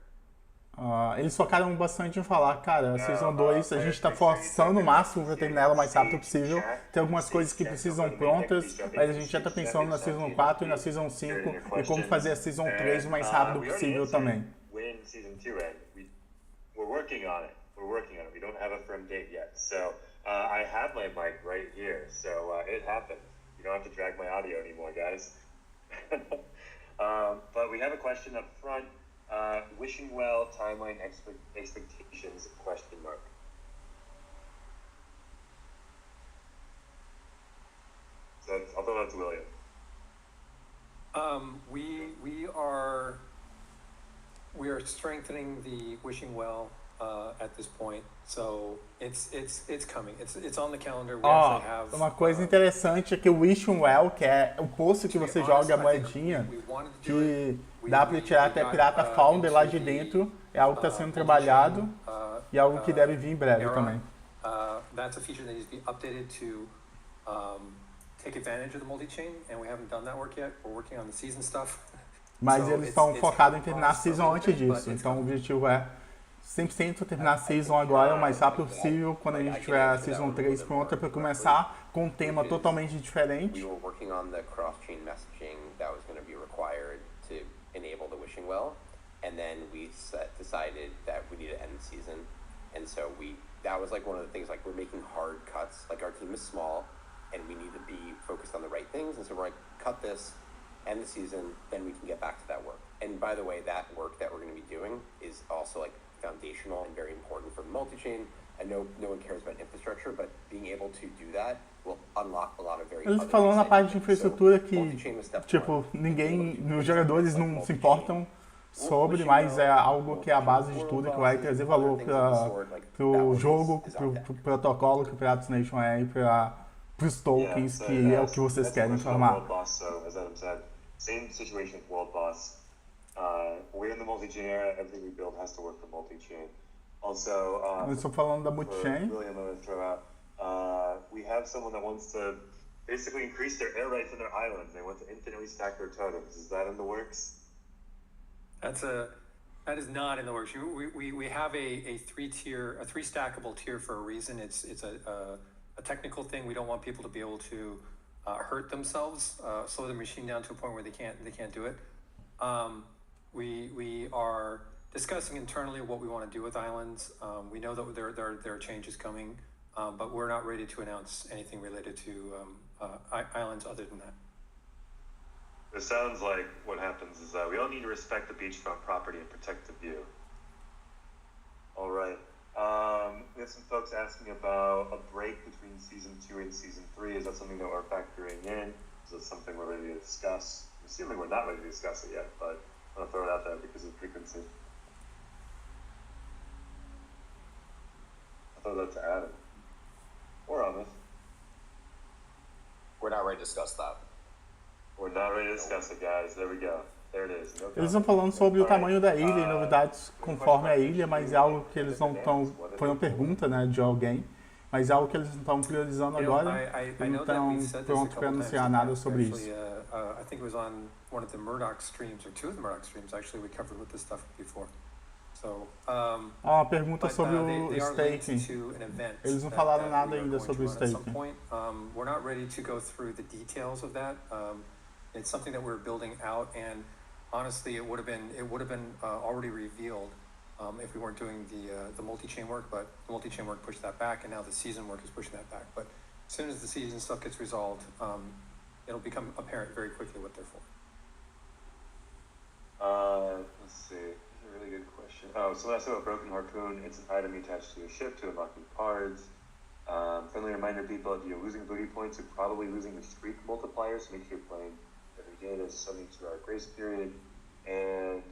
Eles focaram bastante em falar, cara, a Season 2 a gente tá forçando o máximo para terminar ela o mais rápido possível. Tem algumas coisas que precisam prontas, mas a gente já tá pensando na Season 4 e na Season 5 e como fazer a Season 3 o mais rápido possível também. When season 2 ends, we're working on it. We don't have a firm date yet. So I have my mic right here. So it happened. You don't have to drag my audio anymore, guys. But we have a question up front. Wishing well, timeline expectations, question mark. So I'll throw that to William. We are strengthening the wishing well at this point, so it's coming. It's on the calendar. We Ó, actually have uma coisa interessante é que o Wishing Well, que é o poço que você joga a moedinha, que dá pra tirar até Pirata Founder lá de dentro, é algo que está sendo trabalhado e algo que deve vir em breve também. That's a feature that needs to be updated to take advantage of the multi-chain, and we haven't done that work yet. We're working on the season stuff. Mas So eles estão focados em terminar a process Season antes little bit, disso, but it's então o objetivo é 100% terminar a Season agora o mais rápido possível, quando a gente tiver a Season 3 pronta para começar, com um tema totalmente diferente. We were working on the cross-chain messaging that was going to be required to enable the wishing well, and then we decided that we need to end the season, and so that was like one of the things, like we're making hard cuts, like our team is small, and we need to be focused on the right things, and so we're like, cut this, end the season, then we can get back to that work. And by the way, that work that we're going to be doing is also like foundational and very important for the multi-chain. I know no one cares about infrastructure, but being able to do that will unlock a lot of very Eles other falando na exciting parte de things. infraestrutura So, que, multi-chain was step tipo, one. ninguém, os jogadores não se importam sobre, mas é algo que é a base de tudo, que vai trazer valor para o jogo, para o protocolo que o Pirates Nation é e para os tokens, que é o que vocês querem formar. World Boss, so as Adam said, same situation with World Boss. We're in the multi-chain era. Everything we build has to work for multi-chain. Also, Eu estou falando da for multi-chain. William, I'm going to throw out. We have someone that wants to basically increase their air rights on their islands. They want to infinitely stack their totems. Is that in the works? That is not in the works. We have a three stackable tier for a reason. It's a technical thing. We don't want people to be able to hurt themselves, slow the machine down to a point where they can't do it. We are discussing internally what we want to do with islands. We know that there are changes coming, but we're not ready to announce anything related to islands other than that. It sounds like what happens is we all need to respect the beachfront property and protect the view. All right. We have some folks asking about a break between season 2 and season 3. Is that something that we're factoring in? Is it something we're ready to discuss? I'm assuming we're not ready to discuss it yet, but I'm gonna throw it out there because of frequency. I throw that to Adam. Or Amit. We're not ready to discuss that. We're not ready to discuss it, guys. There we go. There it is. No Eles estão falando sobre o tamanho da ilha e novidades conforme a ilha, mas é algo que eles não estão... Foi uma pergunta, né, de alguém, mas é algo que eles não estão priorizando agora e não estão prontos para anunciar nada sobre isso. I think it was on one of the Murdoch streams, or two of the Murdoch streams, actually, we covered with this stuff before. So, uma pergunta sobre o staking. Eles não falaram nada ainda sobre o staking. We're not ready to go through the details of that. It's something that we're building out, and honestly, it would have been already revealed if we weren't doing the multi-chain work. But the multi-chain work pushed that back, and now the season work is pushing that back. But as soon as the season stuff gets resolved, it'll become apparent very quickly what they're for. Let's see. That's a really good question. Oh, someone asked about Broken Harpoon. It's an item you attach to your ship to unlocking cards. Friendly reminder, people, if you're losing booty points, you're probably losing the streak multiplier, so make sure you're playing every day. There's a 72-hour grace period. And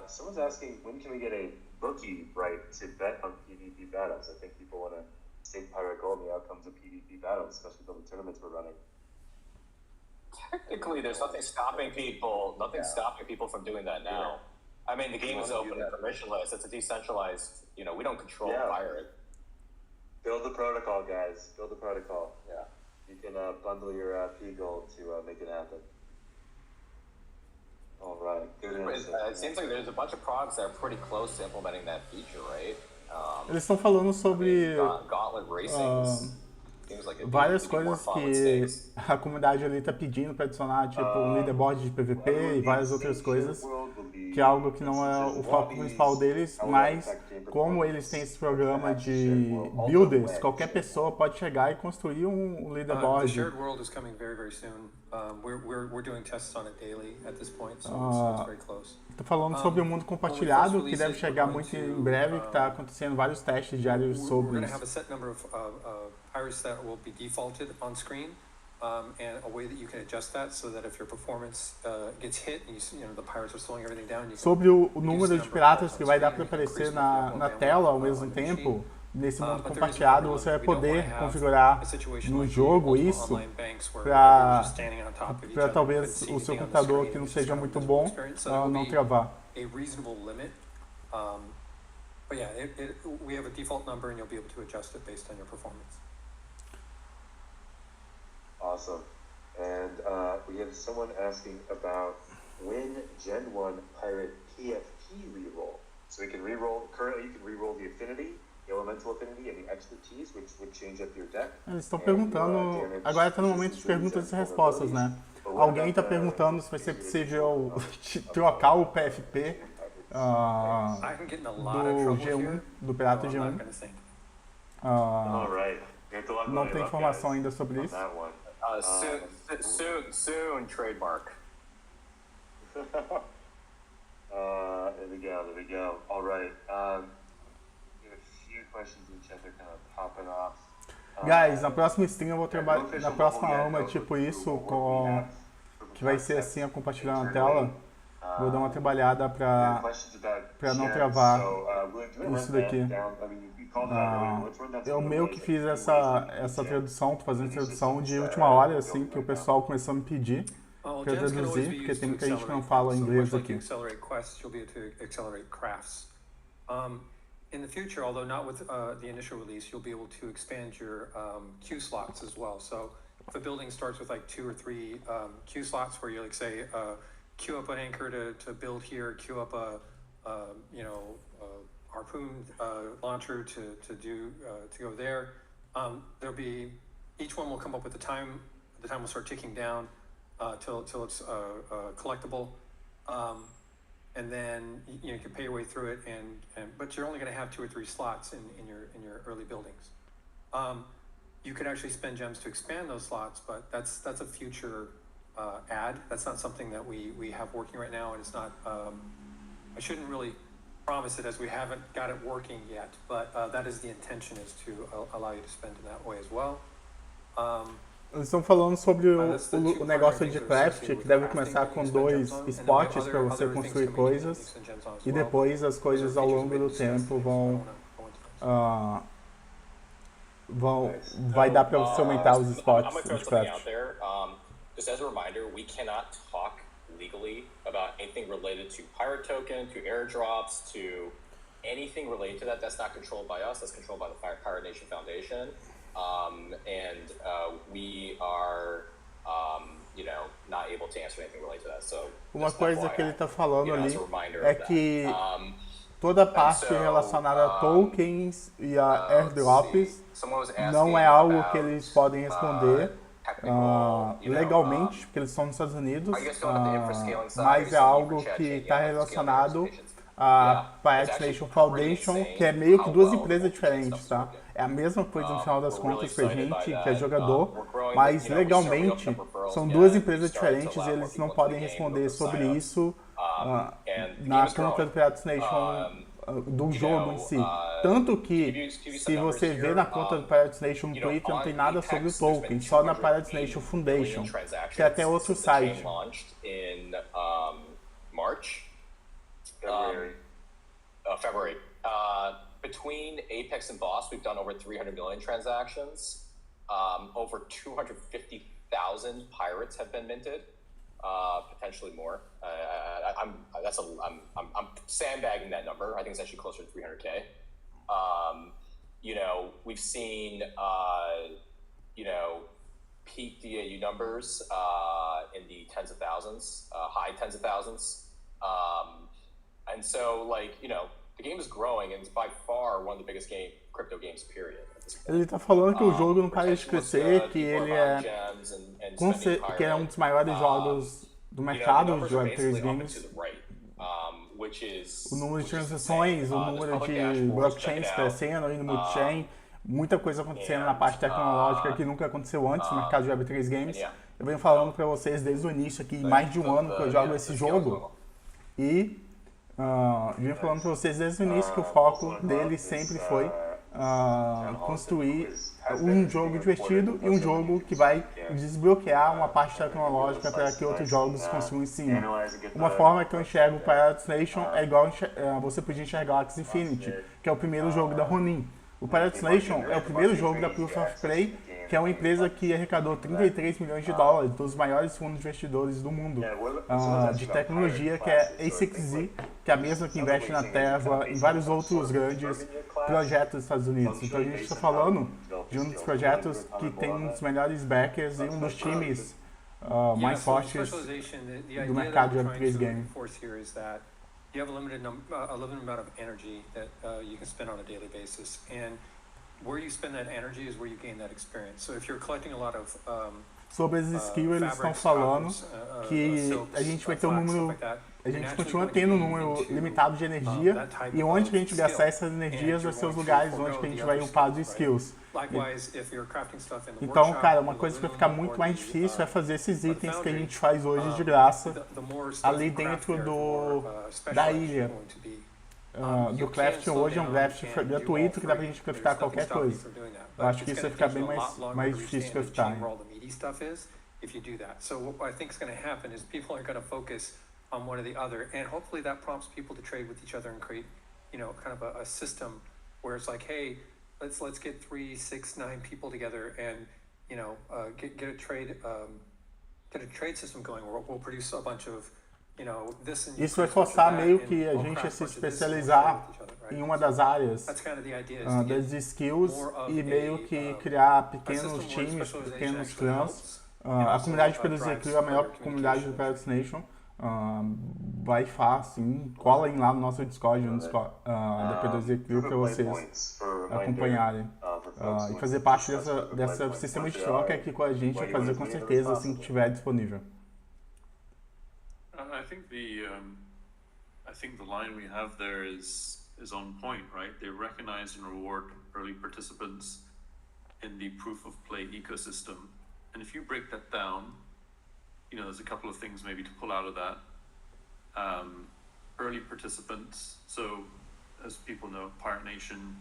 someone's asking, when can we get a bookie right to bet on PvP battles? I think people want to stake pirate gold in the outcomes of PvP battles, especially with the tournaments we're running. Technically, there's nothing stopping people. Stopping people from doing that now. I mean, the game is open and permissionless. It's a decentralized. We don't control pirate. Build the protocol, guys. Build the protocol. Yeah. You can bundle your P gold to make it happen. All right. Good answer. It seems like there's a bunch of products that are pretty close to implementing that feature, right? Eles estão falando sobre Gauntlet Racing. várias coisas que a comunidade ali está pedindo para adicionar, tipo um leaderboard de PVP e várias outras coisas, que é algo que não é o foco principal deles, mas como eles têm esse programa de builders, qualquer pessoa pode chegar e construir um leaderboard. The shared world is coming very, very soon. We're doing tests on it daily at this point, so it's very close. Estou falando sobre o mundo compartilhado, que deve chegar muito em breve, que está acontecendo vários testes diários sobre We're going to isso. have a set number of pirates that will be defaulted on screen, and a way that you can adjust that so that if your performance gets hit, and the pirates are slowing everything down. Sobre o número de piratas que vai dar para aparecer na tela ao mesmo tempo, nesse mundo compartilhado, você vai poder configurar no jogo isso para talvez o seu computador que não seja muito bom não travar. But yeah, we have a default number and you'll be able to adjust it based on your performance. Awesome. And we have someone asking about when Gen 1 Pirate PFP reroll. So we can reroll, currently you can reroll the Affinity, the Elemental Affinity, and the Expertise, which would change up your deck. Eles estão perguntando, agora está no momento de perguntas e respostas, né? Alguém está perguntando se vai ser possível trocar o PFP do G1, do Pirata G1. Não tem informação ainda sobre isso. Soon, trademark. There we go. All right. We have a few questions in the chat, they're kind of popping off. Guys, na próxima stream eu vou trabalhar, na próxima aula, tipo isso, que vai ser assim, a compartilhar na tela. Vou dar uma trabalhada para não travar isso daqui. Eu meio que fiz essa tradução, tô fazendo tradução de última hora, assim, que o pessoal começou a me pedir para traduzir, porque tem muita gente que não fala inglês aqui. In the future, although not with the initial release, you'll be able to expand your queue slots as well. So if a building starts with like 2 or 3 queue slots where you like say queue up an anchor to build here, queue up a harpoon launcher to go there. There'll be, each one will come up with the time will start ticking down till it's collectible. And then you can pay your way through it, but you're only going to have 2 or 3 slots in your early buildings. You could actually spend gems to expand those slots, but that's a future add. That's not something that we have working right now, and it's not. I shouldn't really promise it as we haven't got it working yet, but that is the intention, is to allow you to spend in that way as well. Eles estão falando sobre That's the two o negócio primary de things that are craft, associated que with deve crafting começar that com you spend 2 gems on, and then we have spots para você other things construir coming in that you coisas, spend gems on as e well. depois as Those are coisas ao features longo we do discussed tempo today, so I don't vão, wanna go into those. ah, Nice. vai dar para você aumentar os I'm spots gonna throw de something craft. out there. Just as a reminder, we cannot talk legally about anything related to pirate token, to airdrops, to anything related to that. That's not controlled by us. That's controlled by the Pirate Nation Foundation. We are, not able to answer anything related to that. So Uma just coisa FYI, que ele está falando ali as a reminder é of that. que toda a parte so, relacionada a tokens e a let's see. airdrops Someone was não é asking algo about, que eles podem responder technical, legalmente, porque eles estão nos Estados Unidos, are you guys talking about the infrascaling side? mas é So algo for chat que chain, está yeah, relacionado infrascaling a it's Pirate actually Nation pretty Foundation, insane que é meio que how duas well empresas the blockchain diferentes, stuff's tá? working. É a mesma coisa no final das We're really contas pra excited by gente, que é that. jogador, We're growing, mas we started legalmente opening up referrals são again. duas We empresas started to diferentes e allow more eles não people into podem the game responder with sobre sign-ups. isso And the na game is conta growing. do Pirate Nation do jogo em si. Tanto que, se você vê na conta do Pirate Nation no Twitter, não tem nada sobre o token, só na Pirate Nation Foundation, que é até outro site. In March, February. Between Apex and Boss, we've done over 300 million transactions. Over 250,000 pirates have been minted. Potentially more. I'm sandbagging that number. I think it's actually closer to 300K. We've seen peak DAU numbers in the tens of thousands, high tens of thousands. And so, the game is growing, and it's by far one of the biggest crypto games, period. Ele tá falando que o jogo não para de crescer, que ele que é um dos maiores jogos do mercado de Web3 Games. O número de transações, o número de blockchains crescendo, indo multi-chain, muita coisa acontecendo na parte tecnológica que nunca aconteceu antes no mercado de Web3 Games. Eu venho falando para vocês desde o início aqui, mais de um ano que eu jogo esse jogo, e venho falando para vocês desde o início que o foco dele sempre foi construir um jogo divertido e um jogo que vai desbloquear uma parte tecnológica para que outros jogos construam em cima. Uma forma que eu enxergo o Pirate Nation é igual você podia enxergar o Axie Infinity, que é o primeiro jogo da Ronin. O Pirate Nation é o primeiro jogo da Proof of Play, que é uma empresa que arrecadou 33 milhões de dólares dos maiores fundos investidores do mundo de tecnologia, que é a A6Z, que é a mesma que investe na Tesla e em vários outros grandes projetos dos Estados Unidos. Então a gente está falando de um dos projetos que tem um dos melhores backers e um dos times mais fortes do mercado de Web3 Game. You have a limited amount of energy that you can spend on a daily basis, and where you spend that energy is where you gain that experience. So if you're collecting a lot of sobre as skills, eles estão falando que a gente vai ter um número, a gente continua tendo um número limitado de energia, e onde que a gente gastar essas energias vai ser os lugares onde que a gente vai upar os skills. Então, cara, uma coisa que vai ficar muito mais difícil é fazer esses itens que a gente faz hoje de graça ali dentro da ilha. Do craft hoje é um craft gratuito que dá pra gente craftar qualquer coisa. Eu acho que isso vai ficar bem mais difícil de craftar. If you do that. So what I think is going to happen is people are going to focus on one or the other, and hopefully that prompts people to trade with each other and create, kind of a system where it's like, hey, let's get 3, 6, 9 people together and get a trade system going where we'll produce a bunch of isso vai forçar meio que a gente a se especializar em uma das áreas das skills e meio que criar pequenos times, pequenos clãs. A comunidade de Tradução é a maior comunidade do Pirate Nation. Vai fácil, colhem lá no nosso Discord, da Tradução para vocês acompanharem. E fazer parte dessa sistema de troca aqui com a gente, vai fazer com certeza assim que estiver disponível. I think the line we have there is on point, right? They recognize and reward early participants in the proof of play ecosystem. And if you break that down, there's a couple of things maybe to pull out of that. Early participants, so as people know, Pirate Nation.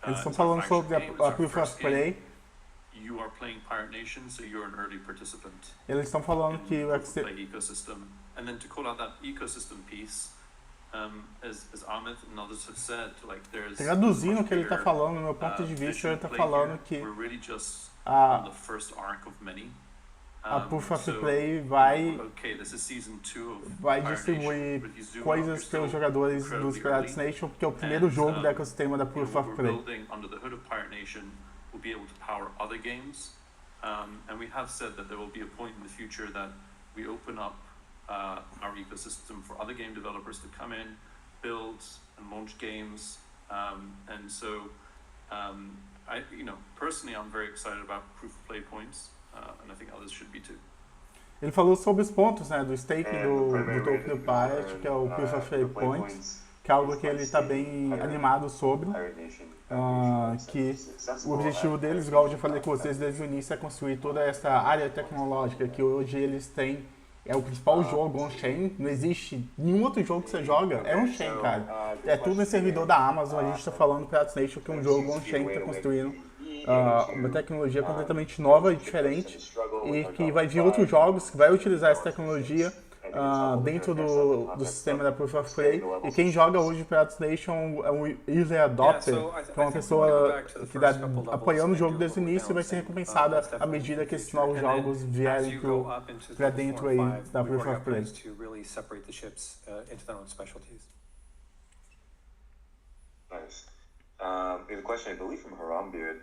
Eles estão falando sobre a proof of play. you are playing Pirate Nation, so you're an early participant Eles estão falando in que the vai proof of ser... play ecosystem. And then to call out that ecosystem piece, as Amit and others have said, like there's Traduzindo o much que ele está bigger, falando, no meu ponto de vista, vision ele está play falando here. que We're really just a- on the first arc of many. a Proof of So, Play vai, okay, this is season 2 of vai Pirate distribuir Nation, but if you zoom out, coisas you're para os still jogadores dos incredibly Pirates early. Nation, porque é o primeiro And, jogo do ecossistema da You know, Proof what of we're Play. building under the hood of Pirate Nation will be able to power other games. And we have said that there will be a point in the future that we open up our ecosystem for other game developers to come in, build and launch games. And so, personally, I'm very excited about proof of play points, and I think others should be too. Ele falou sobre os pontos, né, do staking And do, the primary do way token that do you can Pirate, earn, que é o Proof of Play the play Points, que é algo que ele está bem animado sobre, Pirate Nation, que o objetivo deles, igual eu já falei com vocês desde o início, é construir toda essa área tecnológica que hoje eles têm. É o principal jogo on-chain, não existe nenhum outro jogo que você joga, é on-chain, cara. É tudo em servidor da Amazon, a gente está falando Pirates Nation, que é um jogo on-chain que está construindo uma tecnologia completamente nova e diferente, e que vai vir outros jogos que vai utilizar essa tecnologia dentro do sistema da Proof of Play, e quem joga hoje Pirates Nation é um early adopter, que é uma pessoa que está apoiando o jogo desde o início e vai ser recompensada à medida que esses novos jogos vierem para dentro aí da Proof of Play. Nice. We have a question, I believe, from Harambeard.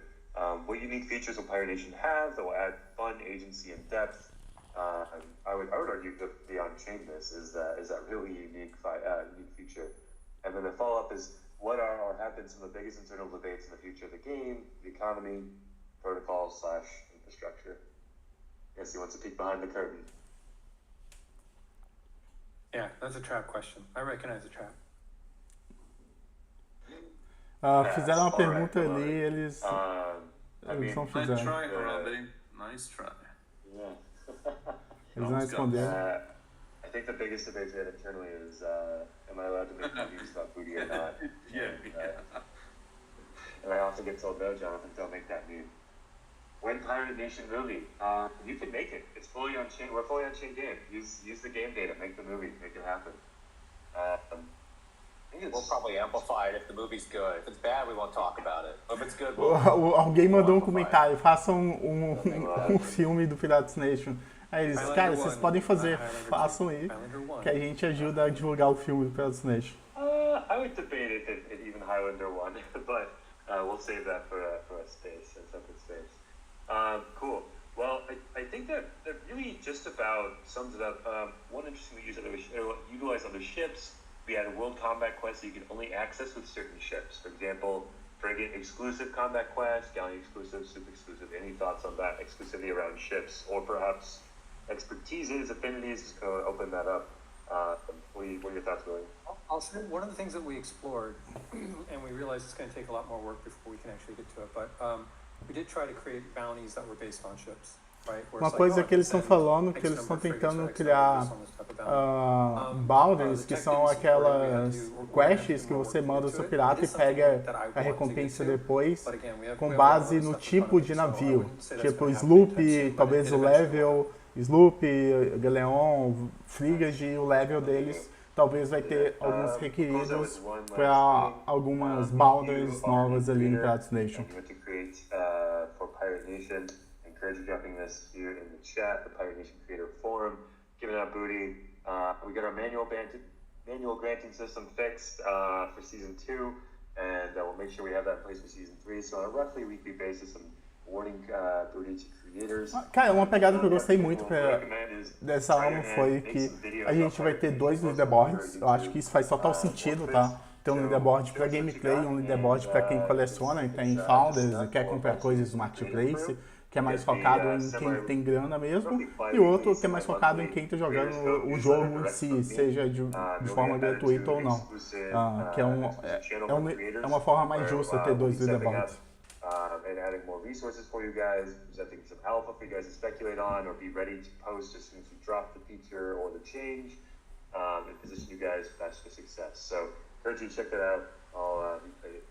What unique features will Pirate Nation have that will add fun, agency, and depth? I would argue that the on-chainness is that really unique feature. And then the follow-up is, what are or have been some of the biggest internal debates in the future of the game, the economy, protocol/infrastructure? Yes, he wants to peek behind the curtain. Yeah, that's a trap question. I recognize the trap. Fizeram uma pergunta ali, eles não Nice fizeram. try, Harambe. Nice try. Yeah. Eles não responderam. I think the biggest debate we had internally is, am I allowed to make reviews about booty or not? Yeah. And I often get told, no, Jonathan, don't make that meme. When Pirate Nation movie, you can make it. It's fully on chain. We're a fully on chain game. Use the game data, make the movie, make it happen. We'll probably amplify it if the movie's good. If it's bad, we won't talk about it. If it's good, we'll Alguém mandou um amplify it. comentário, façam um filme do Pirates Nation. Aí eles, cara, vocês podem fazer, façam aí, que a gente ajuda a divulgar o filme do Pirates Nation. I would debate it at even Highlander 1, but we'll save that for a separate space. Cool. Well, I think that really just about sums it up. One interesting use that we utilize other ships. We had a world combat quest that you can only access with certain ships. For example, frigate exclusive combat quest, galley exclusive, super exclusive. Any thoughts on that exclusivity around ships, or perhaps expertises, affinities? Just going to open that up. What are your thoughts, William? I'll say one of the things that we explored, and we realized it's going to take a lot more work before we can actually get to it, but we did try to create bounties that were based on ships. Uma coisa que eles estão falando, que eles estão tentando criar boundaries, que são aquelas quests que você manda o seu pirata e pega a recompensa depois, com base no tipo de navio. Tipo sloop, talvez o level, sloop, galeon, frigate, e o level deles talvez vai ter alguns requeridos para algumas boundaries novas ali no Pirates Nation. Encourage you dropping this here in the chat, the Pirate Nation Creator Forum, giving out booty. We got our manual granting system fixed for Season 2, and we'll make sure we have that in place for Season 3. So on a roughly weekly basis, I'm awarding booty to creators. Cara, uma pegada que eu gostei muito dessa alma foi que a gente vai ter 2 leaderboards. Eu acho que isso faz total sentido, tá? Tem um leaderboard para gameplay e um leaderboard para quem coleciona e tem founders e quer comprar coisas do marketplace, que é mais focado em quem tem grana mesmo, e outro que é mais focado em quem está jogando o jogo em si, seja de forma gratuita ou não. Que é uma forma mais justa ter 2 leaderboards. And adding more resources for you guys, presenting some alpha for you guys to speculate on, or be ready to post as soon as we drop the feature or the change, and position you guys for success. So, encourage you to check that out. I'll replay it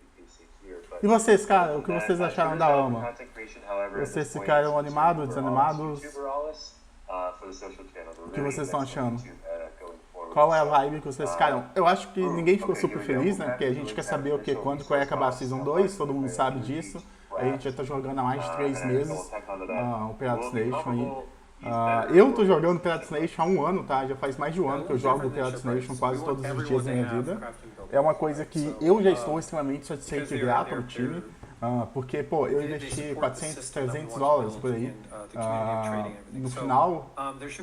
here. E vocês, cara, o que vocês acharam da AMA? information, however, at Vocês this point, ficaram it's animados, YouTuber desanimados? YouTuber Alice, for the social channels. We're O que really vocês estão next on achando? YouTube, going forward. Qual é a So, vibe que vocês ficaram? Eu acho que ninguém ficou okay, super here we go. feliz, né? We'll Porque a have gente to quer have saber o que, initial quando que vai acabar a resource Season costs, 2, todo mundo like, sabe like, disso. like, A gente já tá jogando há mais de 3 and then meses we'll tack onto that. o Pirates Will it be Nation aí. comparable? Eu tô jogando Pirates Nation há um ano, tá? Já faz mais de um ano que eu jogo Pirates Nation quase todos os dias da minha vida. É uma coisa que eu já estou extremamente satisfeito e grato ao time. Porque, pô, eu investi 400, 300 dólares por aí no final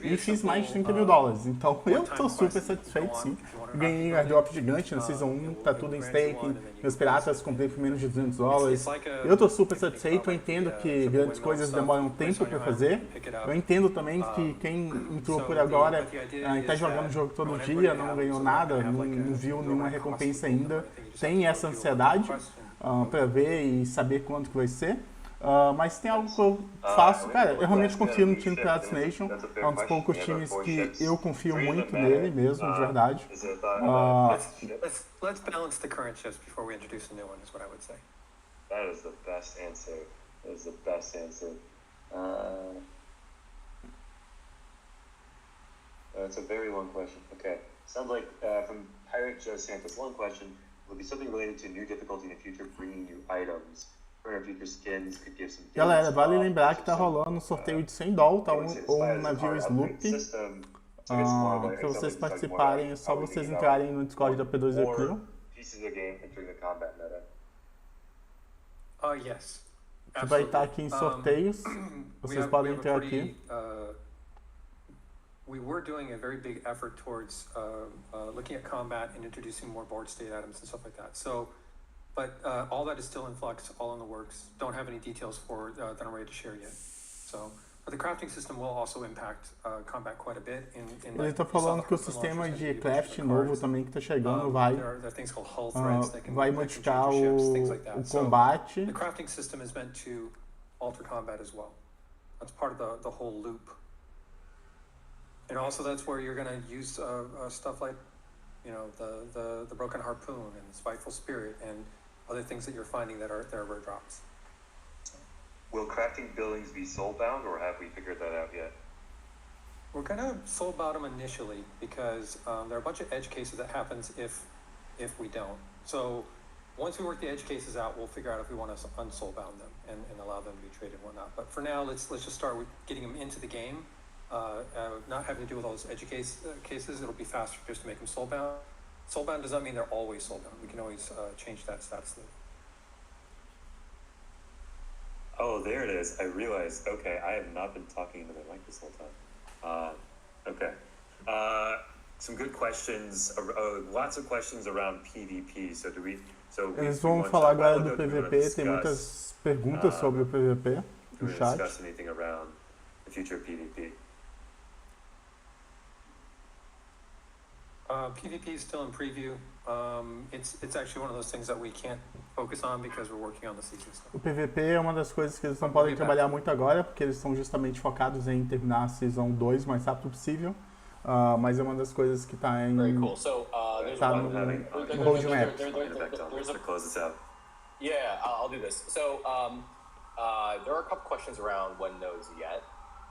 e fiz mais de 30 mil dólares. Então eu tô super satisfeito, sim. Ganhei um airdrop gigante na Season 1, tá tudo em staking. Meus piratas comprei por menos de 200 dólares. Eu tô super satisfeito, eu entendo que grandes coisas demoram tempo pra fazer. Eu entendo também que quem entrou por agora e tá jogando o jogo todo dia, não ganhou nada, não viu nenhuma recompensa ainda, tem essa ansiedade para ver e saber quando que vai ser. Mas tem algo que eu faço, cara, eu realmente confio no time Pirates Nation, é um dos poucos times que eu confio muito nele mesmo, de verdade. Let's balance the current chips before we introduce a new one, is what I would say. That is the best answer. That is the best answer. That's a very long question. Okay. Sounds like from Pirate Joe Santos, one question will be something related to new difficulty in the future, bringing new items. Future skins could give some. Galera, vale lembrar que tá rolando um sorteio de 100 dólares, tá? Um navio Sloop. Para vocês participarem, é só vocês entrarem no Discord da P2E Crew. Pieces of game entering the combat meta. Yes. Que vai estar aqui em sorteios. Vocês podem entrar aqui. We were doing a very big effort towards looking at combat and introducing more board state items and stuff like that. So, but all that is still in flux, all in the works. Don't have any details for that I'm ready to share yet. So, but the crafting system will also impact combat quite a bit. Ele está falando que o sistema de craft novo também que está chegando vai modificar o combate. The crafting system is meant to alter combat as well. That's part of the whole loop. And also that's where you're going to use stuff like, you know, the broken harpoon and spiteful spirit and other things that you're finding that are rare drops. So. Will crafting buildings be soulbound, or have we figured that out yet? We're going to soulbound them initially because there are a bunch of edge cases that happens if we don't. So once we work the edge cases out, we'll figure out if we want to unsoulbound them and allow them to be traded and whatnot. But for now, let's just start with getting them into the game. Not having to do with all those edge cases, it'll be faster just to make them soulbound. Soulbound does not mean they're always soulbound. We can always change that status. Oh, there it is. I realized. Okay, I have not been talking into the mic this whole time. Okay. Some good questions. Lots of questions around PvP. So do we? So eles vão falar agora do PvP. Tem muitas perguntas sobre o PvP no chat. Discuss anything around the future of PvP? PvP is still in preview. It's actually one of those things that we can't focus on because we're working on the season stuff. O PvP é uma das coisas que eles não podem trabalhar muito agora, porque eles estão justamente focados em terminar a Season 2 o mais rápido possível. Mas é uma das coisas que está em... Very cool. So, tá no roadmap. Yeah, I'll do this. So, there are a couple questions around when nodes yet.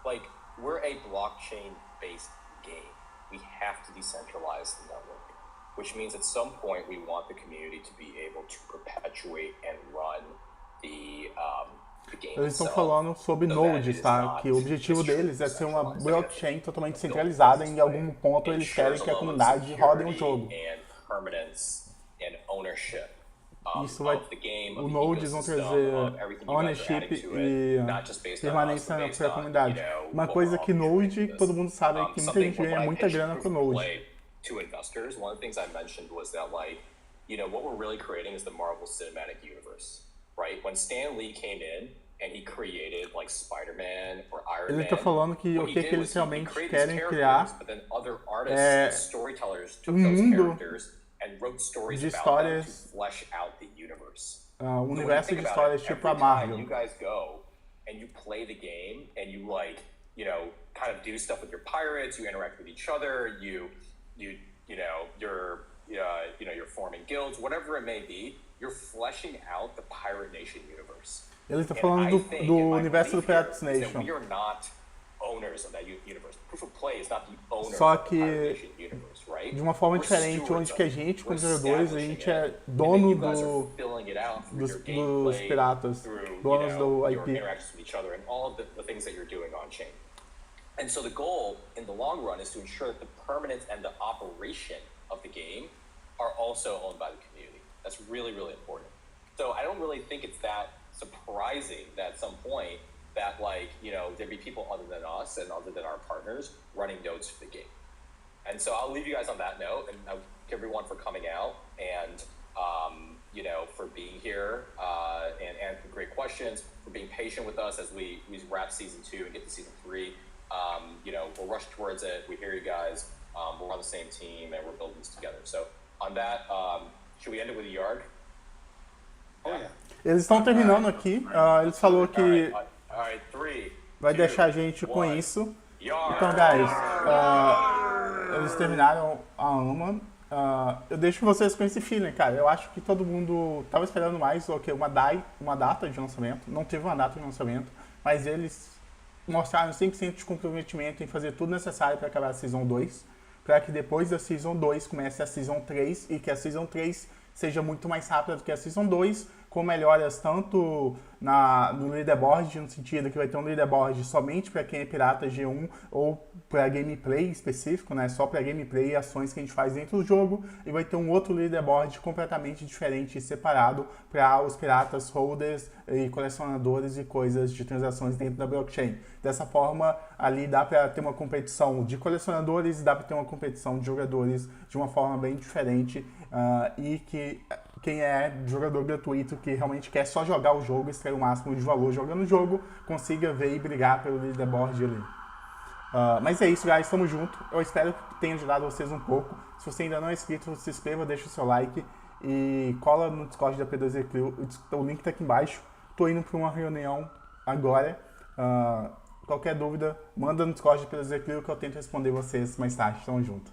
Like, we're a blockchain-based game. We have to decentralize the network, which means at some point we want the community to be able to perpetuate and run the game. Eles estão falando sobre nodes, tá? Que o objetivo deles é ser uma blockchain totalmente centralizada. Em algum ponto eles querem que a comunidade rode o jogo. Isso vai, o nodes vão trazer ownership e permanência para a comunidade. Uma coisa que node, todo mundo sabe que muita gente ganha muita grana com node. To investors, one of the things I mentioned was that, like, you know, what we're really creating is the Marvel Cinematic Universe, right? When Stan Lee came in and he created, like, Spider-Man or Iron Man, ele está falando que o que eles realmente querem criar é mundo de histórias, universo de histórias tipo a Marvel. You guys go and you play the game and you, like, you know, kind of do stuff with your pirates, you interact with each other, you're forming guilds, whatever it may be. you're fleshing out the Pirate Nation universe. Ele tá And falando I think, do and my universo do belief here Pirates is that Nation. we are not owners of that universe. Proof of Play is not the owner Só of the que Pirate Nation universe, right? de uma forma We're diferente, stewards onde que a of it. gente, como We're jogadores, a establishing gente it, é and then dono you guys are do, filling it out through dos, your dos gameplay, piratas, through, donos do your IP. interactions with each other, and all of the things that you're doing on chain. And so the goal in the long run is to ensure that the permanence and the operation of the game are also owned by the community. That's really, really important. So I don't really think it's that surprising that at some point that, like, there'd be people other than us and other than our partners running nodes for the game. And so I'll leave you guys on that note, and I'll thank everyone for coming out and for being here and answering great questions, for being patient with us as we wrap season 2 and get to season 3. We're rushing towards it. We hear you guys. We're on the same team and we're building this together. So on that, should we end it with a yard? Oh, yeah. Eles estão terminando aqui. Eles falou que All right, 3, vai 2, deixar a gente com 1. isso. Yard. Então, guys, eles terminaram a AMA. Eu deixo vocês com esse feeling, cara. Eu acho que todo mundo tava esperando mais do que uma data de lançamento. Não teve uma data de lançamento, mas eles mostraram 100% de comprometimento em fazer tudo necessário para acabar a Season 2, para que depois da Season 2 comece a Season 3 e que a Season 3 seja muito mais rápida do que a Season 2, com melhoras tanto no leaderboard, no sentido que vai ter um leaderboard somente para quem é pirata G1 ou para gameplay específico, né? Só para gameplay e ações que a gente faz dentro do jogo, e vai ter um outro leaderboard completamente diferente e separado para os piratas, holders e colecionadores e coisas de transações dentro da blockchain. Dessa forma, ali dá para ter uma competição de colecionadores e dá para ter uma competição de jogadores de uma forma bem diferente e que quem é jogador gratuito, que realmente quer só jogar o jogo, extrair o máximo de valor jogando o jogo, consiga ver e brigar pelo leaderboard ali. Mas é isso, guys, tamo junto. Eu espero que tenha ajudado vocês um pouco. Se você ainda não é inscrito, se inscreva, deixa o seu like e cola no Discord da P2E Crew. O link tá aqui embaixo. Tô indo para uma reunião agora. Qualquer dúvida, manda no Discord da P2E Crew que eu tento responder vocês mais tarde. Tamo junto.